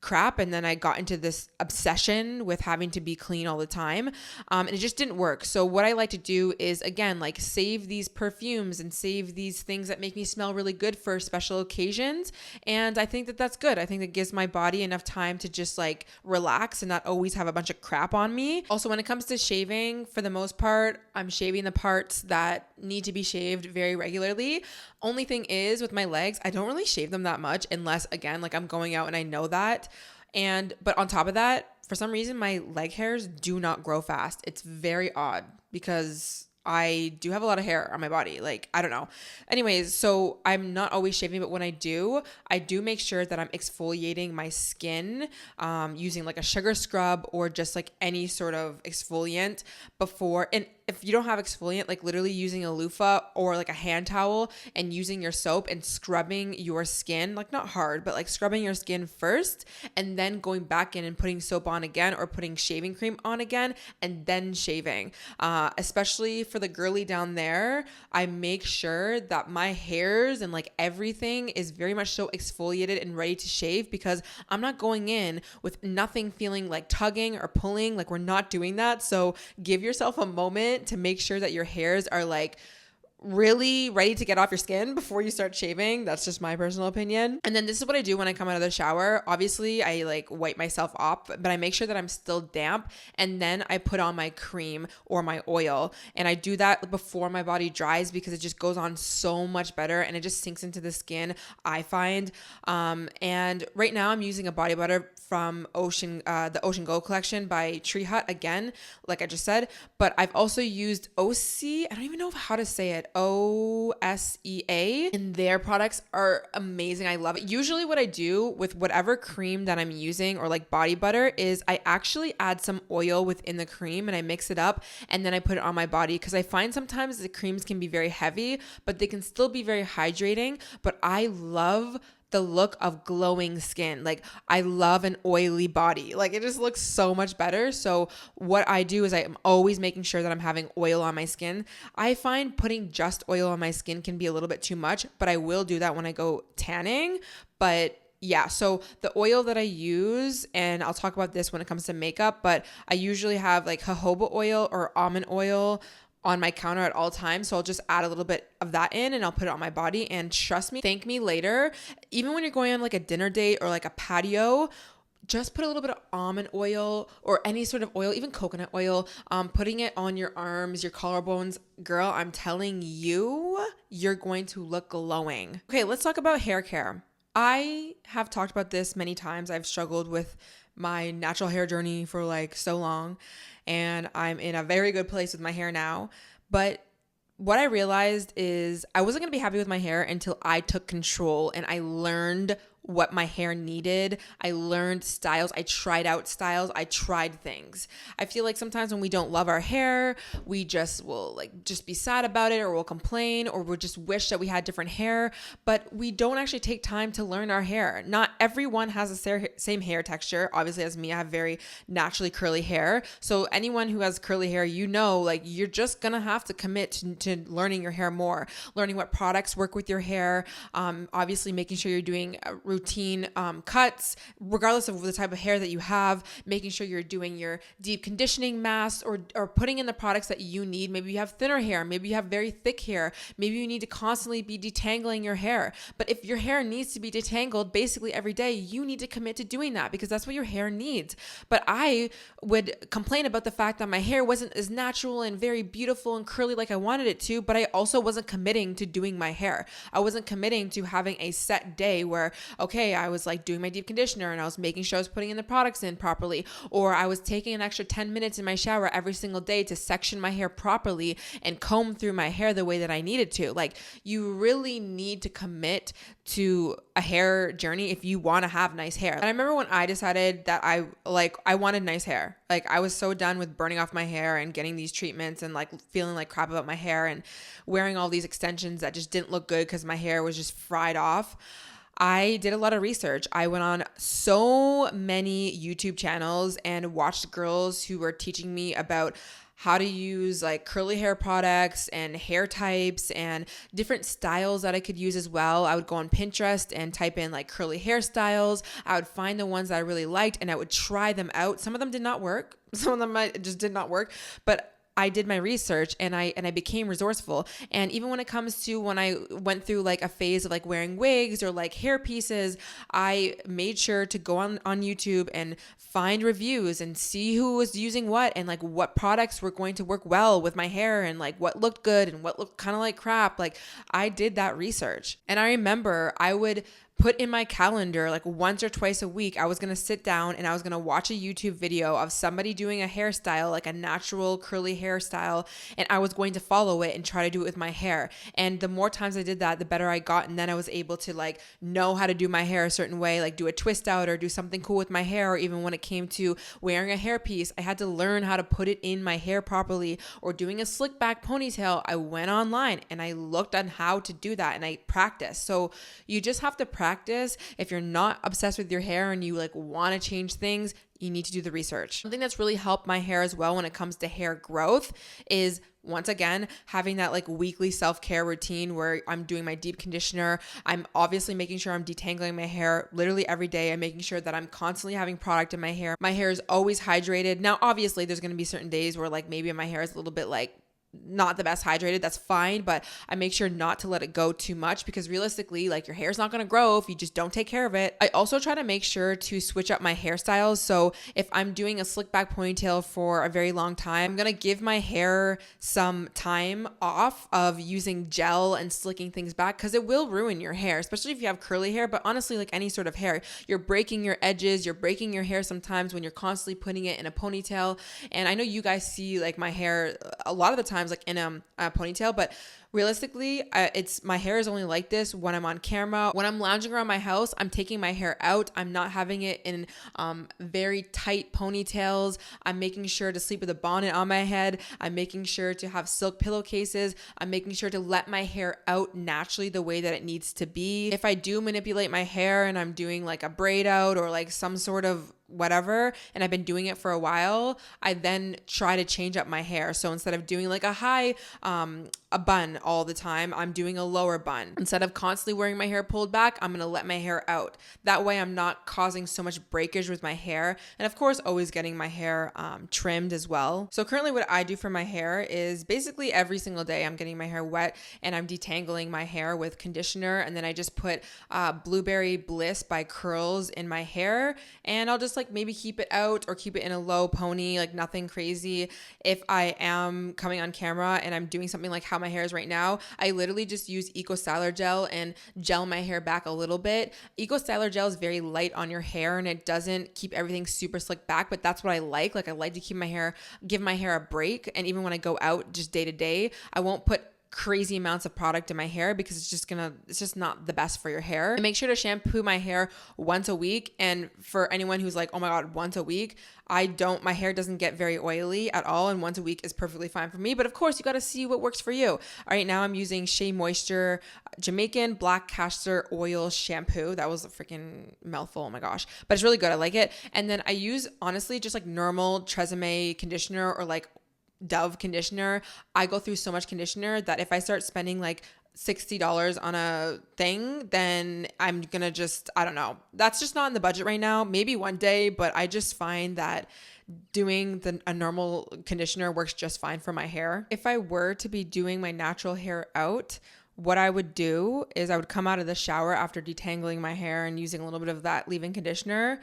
crap, and then I got into this obsession with having to be clean all the time, and it just didn't work. So what I like to do is, again, save these perfumes and save these things that make me smell really good for special occasions, and I think that that's good. I think that gives my body enough time to just relax and not always have a bunch of crap on me. Also, when it comes to shaving, for the most part, I'm shaving the parts that need to be shaved very regularly. Only thing is, with my legs, I don't really shave them that much unless, again, I'm going out and I know that. But on top of that, for some reason, my leg hairs do not grow fast. It's very odd because I do have a lot of hair on my body. I don't know. Anyways, so I'm not always shaving, but when I do make sure that I'm exfoliating my skin using a sugar scrub or just any sort of exfoliant before. And if you don't have exfoliant, literally using a loofah or a hand towel and using your soap and scrubbing your skin, not hard, but scrubbing your skin first and then going back in and putting soap on again or putting shaving cream on again and then shaving. Especially for the girly down there, I make sure that my hairs and everything is very much so exfoliated and ready to shave, because I'm not going in with nothing feeling tugging or pulling. We're not doing that. So give yourself a moment to make sure that your hairs are really ready to get off your skin before you start shaving. That's just my personal opinion. And then this is what I do when I come out of the shower. Obviously, I like wipe myself off, but I make sure that I'm still damp, and then I put on my cream or my oil. And I do that before my body dries because it just goes on so much better and it just sinks into the skin, I find. And right now I'm using a body butter from the Ocean Go collection by Tree Hut again, like I just said, but I've also used OC, I don't even know how to say it, OSEA, and their products are amazing. I love it. Usually what I do with whatever cream that I'm using or like body butter is I actually add some oil within the cream and I mix it up and then I put it on my body, because I find sometimes the creams can be very heavy, but they can still be very hydrating. But I love the look of glowing skin. Like I love an oily body. Like it just looks so much better. So what I do is I'm always making sure that I'm having oil on my skin. I find putting just oil on my skin can be a little bit too much, but I will do that when I go tanning. But yeah, so the oil that I use, and I'll talk about this when it comes to makeup, but I usually have like jojoba oil or almond oil on my counter at all times. So I'll just add a little bit of that in and I'll put it on my body, and trust me, thank me later. Even when you're going on like a dinner date or like a patio, just put a little bit of almond oil or any sort of oil, even coconut oil, putting it on your arms, your collarbones. Girl, I'm telling you, you're going to look glowing. Okay, let's talk about hair care. I have talked about this many times. I've struggled with my natural hair journey for like so long, and I'm in a very good place with my hair now. But what I realized is I wasn't going to be happy with my hair until I took control and I learned what my hair needed. I learned styles. I tried out styles. I tried things. I feel like sometimes when we don't love our hair, we just will like just be sad about it, or we'll complain, or we'll just wish that we had different hair, but we don't actually take time to learn our hair. Not everyone has the same hair texture. Obviously, as me, I have very naturally curly hair. So anyone who has curly hair, you know, like you're just gonna have to commit to learning your hair more, learning what products work with your hair. Obviously making sure you're doing routine cuts, regardless of the type of hair that you have, making sure you're doing your deep conditioning masks or putting in the products that you need. Maybe you have thinner hair, maybe you have very thick hair, maybe you need to constantly be detangling your hair. But if your hair needs to be detangled basically every day, you need to commit to doing that because that's what your hair needs. But I would complain about the fact that my hair wasn't as natural and very beautiful and curly like I wanted it to, but I also wasn't committing to doing my hair. I wasn't committing to having a set day where, okay, I was like doing my deep conditioner and I was making sure I was putting in the products in properly, or I was taking an extra 10 minutes in my shower every single day to section my hair properly and comb through my hair the way that I needed to. Like, you really need to commit to a hair journey if you want to have nice hair. And I remember when I decided that I wanted nice hair. Like, I was so done with burning off my hair and getting these treatments and like feeling like crap about my hair and wearing all these extensions that just didn't look good because my hair was just fried off. I did a lot of research. I went on so many YouTube channels and watched girls who were teaching me about how to use like curly hair products and hair types and different styles that I could use as well. I would go on Pinterest and type in like curly hairstyles. I would find the ones that I really liked and I would try them out. Some of them did not work. Some of them just did not work, but I did my research and I became resourceful. And even when it comes to when I went through like a phase of like wearing wigs or like hair pieces, I made sure to go on YouTube and find reviews and see who was using what and like what products were going to work well with my hair and like what looked good and what looked kind of like crap. Like, I did that research. And I remember I would put in my calendar like once or twice a week, I was going to sit down and I was going to watch a YouTube video of somebody doing a hairstyle, like a natural curly hairstyle, and I was going to follow it and try to do it with my hair. And the more times I did that, the better I got. And then I was able to like know how to do my hair a certain way, like do a twist out or do something cool with my hair. Or even when it came to wearing a hairpiece, I had to learn how to put it in my hair properly, or doing a slick back ponytail. I went online and I looked on how to do that and I practiced. So you just have to practice. If you're not obsessed with your hair and you like want to change things, you need to do the research. Something that's really helped my hair as well when it comes to hair growth is, once again, having that like weekly self-care routine where I'm doing my deep conditioner. I'm obviously making sure I'm detangling my hair literally every day. I'm making sure that I'm constantly having product in my hair. My hair is always hydrated. Now, obviously, there's going to be certain days where like maybe my hair is a little bit like not the best hydrated, that's fine, but I make sure not to let it go too much because realistically, like your hair's not going to grow if you just don't take care of it. I also try to make sure to switch up my hairstyles. So if I'm doing a slick back ponytail for a very long time, I'm going to give my hair some time off of using gel and slicking things back because it will ruin your hair, especially if you have curly hair. But honestly, like any sort of hair, you're breaking your edges, you're breaking your hair sometimes when you're constantly putting it in a ponytail. And I know you guys see like my hair a lot of the times like in a ponytail, but realistically, it's my hair is only like this when I'm on camera. When I'm lounging around my house, I'm taking my hair out. I'm not having it in very tight ponytails. I'm making sure to sleep with a bonnet on my head. I'm making sure to have silk pillowcases. I'm making sure to let my hair out naturally the way that it needs to be. If I do manipulate my hair and I'm doing like a braid out or like some sort of whatever, and I've been doing it for a while, I then try to change up my hair. So instead of doing like a high, a bun all the time, I'm doing a lower bun. Instead of constantly wearing my hair pulled back, I'm going to let my hair out. That way I'm not causing so much breakage with my hair. And of course, always getting my hair trimmed as well. So currently what I do for my hair is basically every single day I'm getting my hair wet and I'm detangling my hair with conditioner. And then I just put Blueberry Bliss by Curls in my hair. And I'll just like maybe keep it out or keep it in a low pony, like nothing crazy. If I am coming on camera and I'm doing something like how my hair is right now, I literally just use Eco Styler gel and gel my hair back a little bit. Eco Styler gel is very light on your hair and it doesn't keep everything super slick back, but that's what I like. Like I like to keep my hair, give my hair a break. And even when I go out just day to day, I won't put crazy amounts of product in my hair because it's just not the best for your hair. I make sure to shampoo my hair once a week. And for anyone who's like, oh my God, once a week, my hair doesn't get very oily at all. And once a week is perfectly fine for me. But of course you got to see what works for you. All right. Now I'm using Shea Moisture Jamaican Black Castor Oil Shampoo. That was a freaking mouthful. Oh my gosh. But it's really good. I like it. And then I use honestly just like normal Tresemme conditioner or like Dove conditioner. I go through so much conditioner that if I start spending like $60 on a thing, then I'm gonna I don't know. That's just not in the budget right now. Maybe one day, but I just find that doing a normal conditioner works just fine for my hair. If I were to be doing my natural hair out, what I would do is I would come out of the shower after detangling my hair and using a little bit of that leave-in conditioner.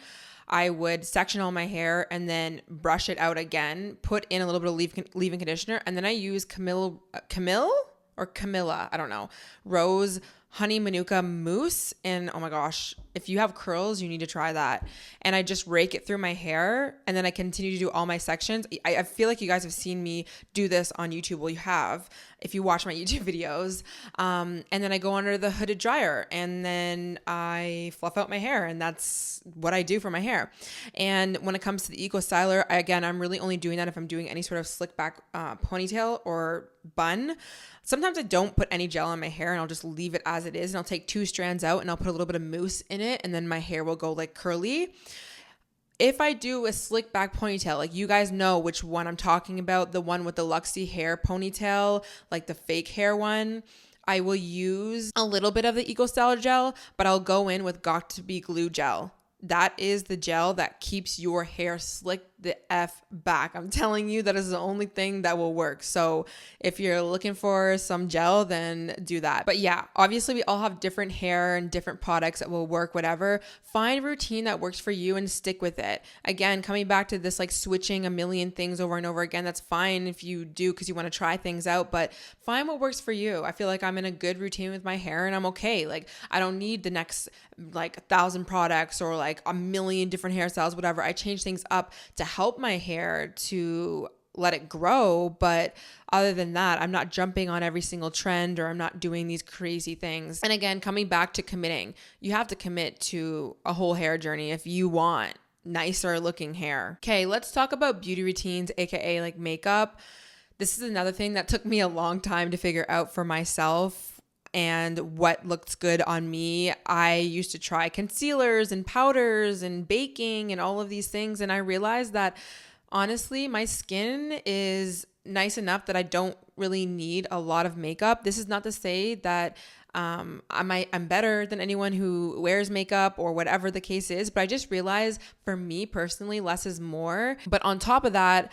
I would section all my hair and then brush it out again, put in a little bit of leave-in conditioner, and then I use Camilla, I don't know, Rose Honey Manuka Mousse. And oh my gosh, if you have curls, you need to try that. And I just rake it through my hair and then I continue to do all my sections. I feel like you guys have seen me do this on YouTube. Well, you have, if you watch my YouTube videos. And then I go under the hooded dryer and then I fluff out my hair, and that's what I do for my hair. And when it comes to the Eco Styler, I'm really only doing that if I'm doing any sort of slick back ponytail or bun. Sometimes I don't put any gel on my hair and I'll just leave it as it is, and I'll take 2 strands out and I'll put a little bit of mousse in it, and then my hair will go like curly. If I do a slick back ponytail, like you guys know which one I'm talking about, the one with the Luxie hair ponytail, like the fake hair one, I will use a little bit of the Eco Styler gel, but I'll go in with Got to Be Glue gel. That is the gel that keeps your hair slicked the F back. I'm telling you, that is the only thing that will work. So if you're looking for some gel, then do that. But yeah, obviously we all have different hair and different products that will work, whatever. Find a routine that works for you and stick with it. Again, coming back to this like switching a million things over and over again, that's fine if you do because you want to try things out, but find what works for you. I feel like I'm in a good routine with my hair and I'm okay. Like I don't need the next like 1,000 products or like a million different hairstyles, whatever. I change things up to help my hair to let it grow. But other than that, I'm not jumping on every single trend or I'm not doing these crazy things. And again, coming back to committing, you have to commit to a whole hair journey if you want nicer looking hair. Okay, let's talk about beauty routines, aka like makeup. This is another thing that took me a long time to figure out for myself and what looks good on me. I used to try concealers and powders and baking and all of these things. And I realized that honestly, my skin is nice enough that I don't really need a lot of makeup. This is not to say that I'm better than anyone who wears makeup or whatever the case is, but I just realized for me personally, less is more. But on top of that,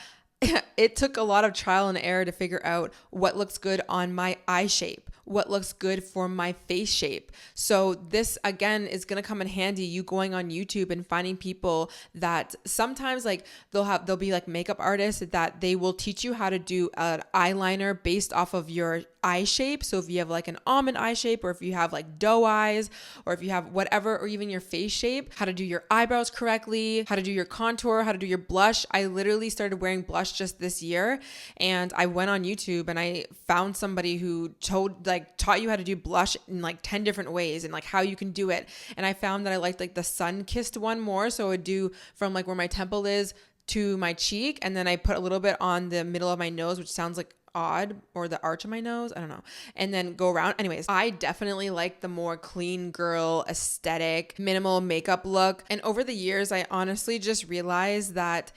it took a lot of trial and error to figure out what looks good on my eye shape, what looks good for my face shape. So this again is going to come in handy, you going on YouTube and finding people that sometimes like they'll be like makeup artists that they will teach you how to do an eyeliner based off of your eye shape. So if you have like an almond eye shape, or if you have like doe eyes, or if you have whatever, or even your face shape, how to do your eyebrows correctly, how to do your contour, how to do your blush. I literally started wearing blush just this year, and I went on YouTube and I found somebody who taught you how to do blush in like 10 different ways and like how you can do it. And I found that I liked like the sun-kissed one more. So I would do from like where my temple is to my cheek, and then I put a little bit on the middle of my nose, which sounds like odd, or the arch of my nose, I don't know, and then go around. Anyways, I definitely like the more clean girl aesthetic, minimal makeup look. And over the years, I honestly just realized that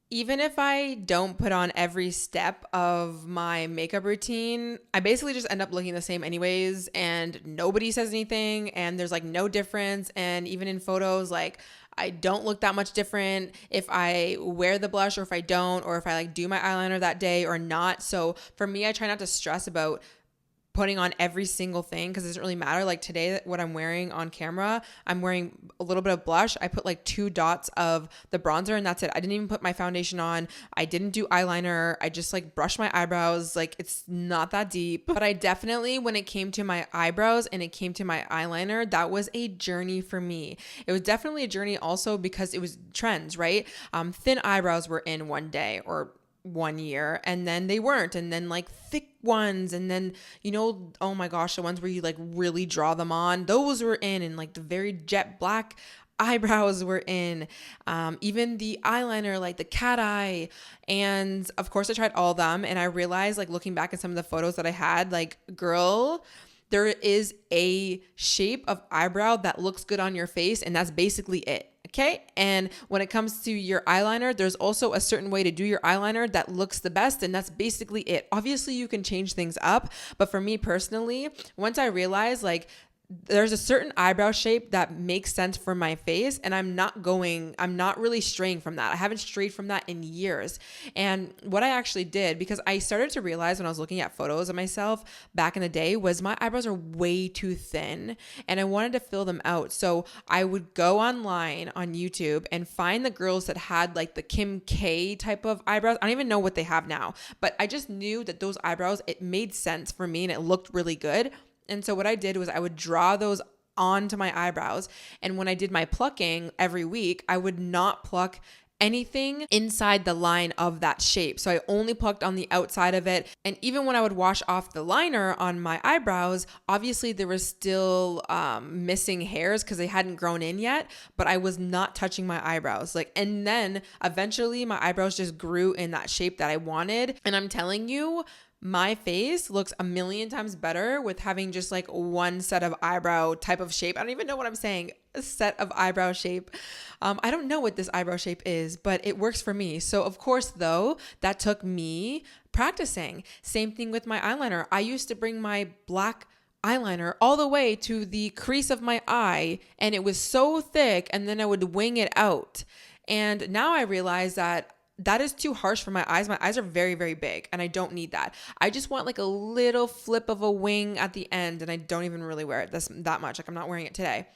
even if I don't put on every step of my makeup routine, I basically just end up looking the same anyways, and nobody says anything, and there's like no difference. And even in photos, like I don't look that much different if I wear the blush or if I don't, or if I like do my eyeliner that day or not. So for me, I try not to stress about putting on every single thing, because it doesn't really matter. Like today, what I'm wearing on camera, I'm wearing a little bit of blush. I put like 2 dots of the bronzer, and that's it. I didn't even put my foundation on. I didn't do eyeliner. I just like brushed my eyebrows. Like it's not that deep. But I definitely, when it came to my eyebrows and it came to my eyeliner, that was a journey for me. It was definitely a journey also because it was trends, right? Thin eyebrows were in one day or 1 year, and then they weren't, and then like thick ones, and then oh my gosh, the ones where you like really draw them on, those were in, and like the very jet black eyebrows were in, even the eyeliner, like the cat eye. And of course I tried all of them, and I realized, like looking back at some of the photos that I had, like girl, there is a shape of eyebrow that looks good on your face, and that's basically it. Okay. And when it comes to your eyeliner, there's also a certain way to do your eyeliner that looks the best. And that's basically it. Obviously, you can change things up. But for me personally, once I realized like there's a certain eyebrow shape that makes sense for my face, and I'm not really straying from that. I haven't strayed from that in years. And what I actually did, because I started to realize when I was looking at photos of myself back in the day, was my eyebrows are way too thin, and I wanted to fill them out. So I would go online on YouTube and find the girls that had like the Kim K type of eyebrows. I don't even know what they have now, but I just knew that those eyebrows, it made sense for me and it looked really good. And so what I did was I would draw those onto my eyebrows. And when I did my plucking every week, I would not pluck anything inside the line of that shape. So I only plucked on the outside of it. And even when I would wash off the liner on my eyebrows, obviously there was still missing hairs because they hadn't grown in yet, but I was not touching my eyebrows. And then eventually my eyebrows just grew in that shape that I wanted. And I'm telling you, my face looks a million times better with having just like one set of eyebrow type of shape. I don't even know what I'm saying. A set of eyebrow shape. I don't know what this eyebrow shape is, but it works for me. So of course, though, that took me practicing. Same thing with my eyeliner. I used to bring my black eyeliner all the way to the crease of my eye, and it was so thick, and then I would wing it out. And now I realize that is too harsh for my eyes. My eyes are very, very big, and I don't need that. I just want like a little flip of a wing at the end, and I don't even really wear it that much. Like I'm not wearing it today.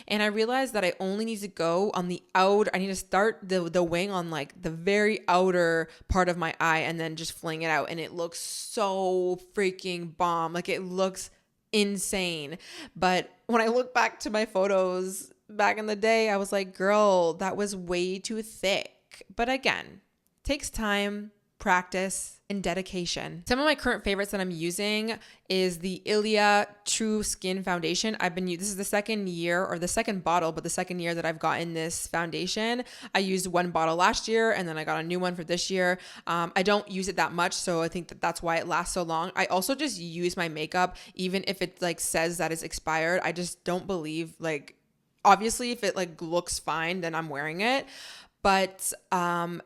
And I realized that I only need to go on the outer, I need to start the wing on like the very outer part of my eye and then just fling it out. And it looks so freaking bomb. Like it looks insane. But when I look back to my photos back in the day, I was like, girl, that was way too thick. But again, takes time, practice, and dedication. Some of my current favorites that I'm using is the Ilia True Skin Foundation. This is the second year, or the second bottle, but the second year that I've gotten this foundation. I used one bottle last year, and then I got a new one for this year. I don't use it that much, so I think that's why it lasts so long. I also just use my makeup, even if it like says that it's expired. I just don't believe, like, obviously if it like looks fine, then I'm wearing it. But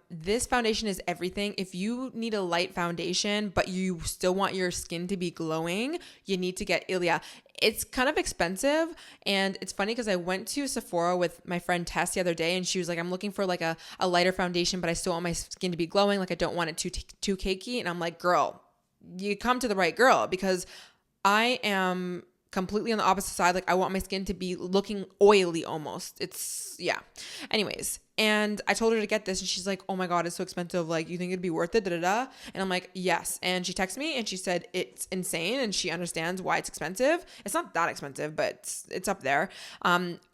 this foundation is everything. If you need a light foundation, but you still want your skin to be glowing, you need to get Ilia. It's kind of expensive, and it's funny because I went to Sephora with my friend Tess the other day, and she was like, I'm looking for like a lighter foundation, but I still want my skin to be glowing. Like I don't want it too cakey. And I'm like, girl, you come to the right girl, because I am completely on the opposite side. Like I want my skin to be looking oily almost. Yeah. Anyways. And I told her to get this, and she's like, oh my God, it's so expensive. Like, you think it'd be worth it? And I'm like, yes. And she texted me and she said it's insane, and she understands why it's expensive. It's not that expensive, but it's up there.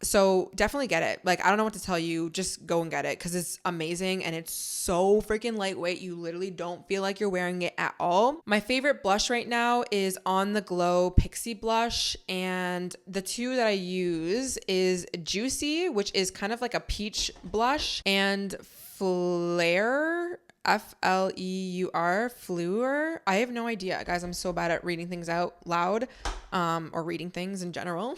So definitely get it. Like, I don't know what to tell you. Just go and get it, because it's amazing, and it's so freaking lightweight. You literally don't feel like you're wearing it at all. My favorite blush right now is On the Glow Pixie Blush. And the two that I use is Juicy, which is kind of like a peach blush, and Fleur, Fleur. I have no idea, guys. I'm so bad at reading things out loud, or reading things in general.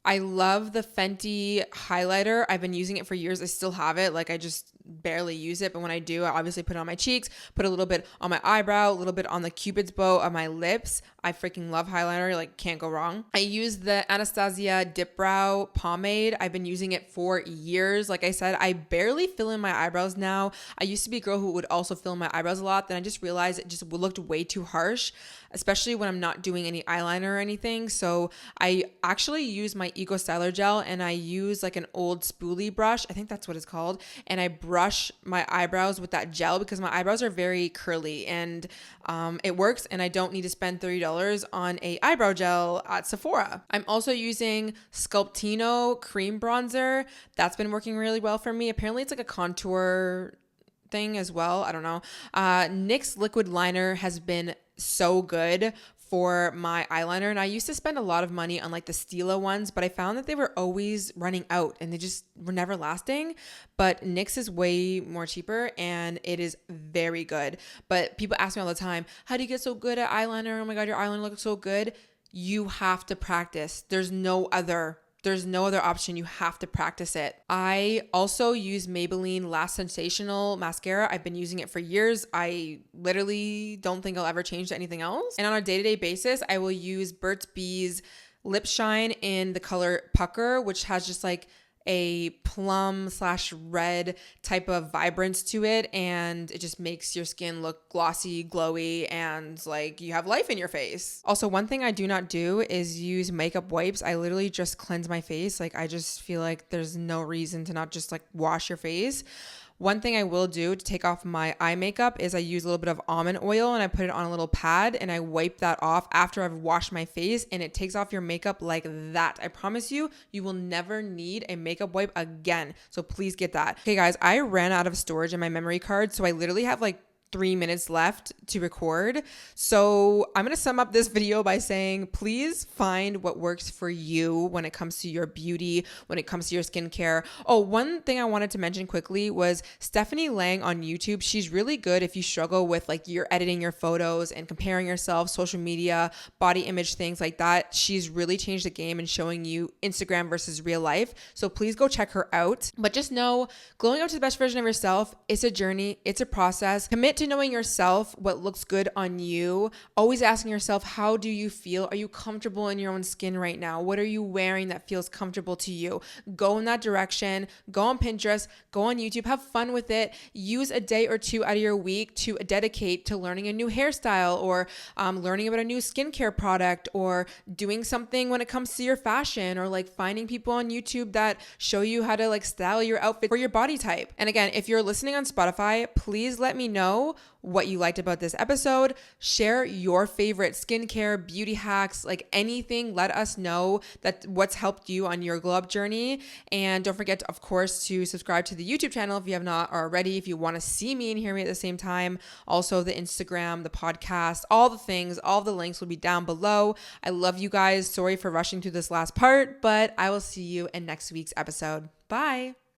I love the Fenty highlighter. I've been using it for years. I still have it. Like I just barely use it, but when I do, I obviously put it on my cheeks, put a little bit on my eyebrow, a little bit on the Cupid's bow of my lips. I freaking love highlighter. Like can't go wrong. I use the Anastasia Dip Brow Pomade. I've been using it for years. Like I said, I barely fill in my eyebrows now. I used to be a girl who would also fill in my eyebrows a lot. Then I just realized it just looked way too harsh, especially when I'm not doing any eyeliner or anything. So I actually use my Eco Styler gel, and I use like an old spoolie brush. I think that's what it's called. And I brush my eyebrows with that gel, because my eyebrows are very curly, and it works, and I don't need to spend $30 on a eyebrow gel at Sephora. I'm also using Sculptino cream bronzer. That's been working really well for me. Apparently it's like a contour thing as well. I don't know. NYX liquid liner has been so good for my eyeliner, and I used to spend a lot of money on like the Stila ones, but I found that they were always running out and they just were never lasting. But NYX is way more cheaper, and it is very good. But people ask me all the time, how do you get so good at eyeliner? Oh my God, your eyeliner looks so good. You have to practice. There's no other option. You have to practice it. I also use Maybelline Last Sensational mascara. I've been using it for years. I literally don't think I'll ever change to anything else. And on a day-to-day basis, I will use Burt's Bees Lip Shine in the color Pucker, which has just like a plum/red type of vibrance to it, and it just makes your skin look glossy, glowy, and like you have life in your face. Also, one thing I do not do is use makeup wipes. I literally just cleanse my face. Like I just feel like there's no reason to not just like wash your face. One thing I will do to take off my eye makeup is I use a little bit of almond oil, and I put it on a little pad, and I wipe that off after I've washed my face, and it takes off your makeup like that. I promise you, you will never need a makeup wipe again. So please get that. Okay guys, I ran out of storage in my memory card, so I literally have like 3 minutes left to record. So I'm going to sum up this video by saying, please find what works for you when it comes to your beauty, when it comes to your skincare. Oh, one thing I wanted to mention quickly was Stephanie Lang on YouTube. She's really good if you struggle with like you're editing your photos and comparing yourself, social media, body image, things like that. She's really changed the game and showing you Instagram versus real life. So please go check her out. But just know, glowing up to the best version of yourself, it's a journey. It's a process. Commit to knowing yourself, what looks good on you. Always asking yourself, how do you feel? Are you comfortable in your own skin right now? What are you wearing that feels comfortable to you? Go in that direction. Go on Pinterest. Go on YouTube. Have fun with it. Use a day or two out of your week to dedicate to learning a new hairstyle, or learning about a new skincare product, or doing something when it comes to your fashion, or like finding people on YouTube that show you how to like style your outfit for your body type. And again, if you're listening on Spotify, please let me know what you liked about this episode. Share your favorite skincare, beauty hacks, like anything. Let us know that what's helped you on your glow up journey. And don't forget, of course, to subscribe to the YouTube channel if you have not already, if you want to see me and hear me at the same time. Also the Instagram, the podcast, all the things, all the links will be down below. I love you guys. Sorry for rushing through this last part, but I will see you in next week's episode. Bye.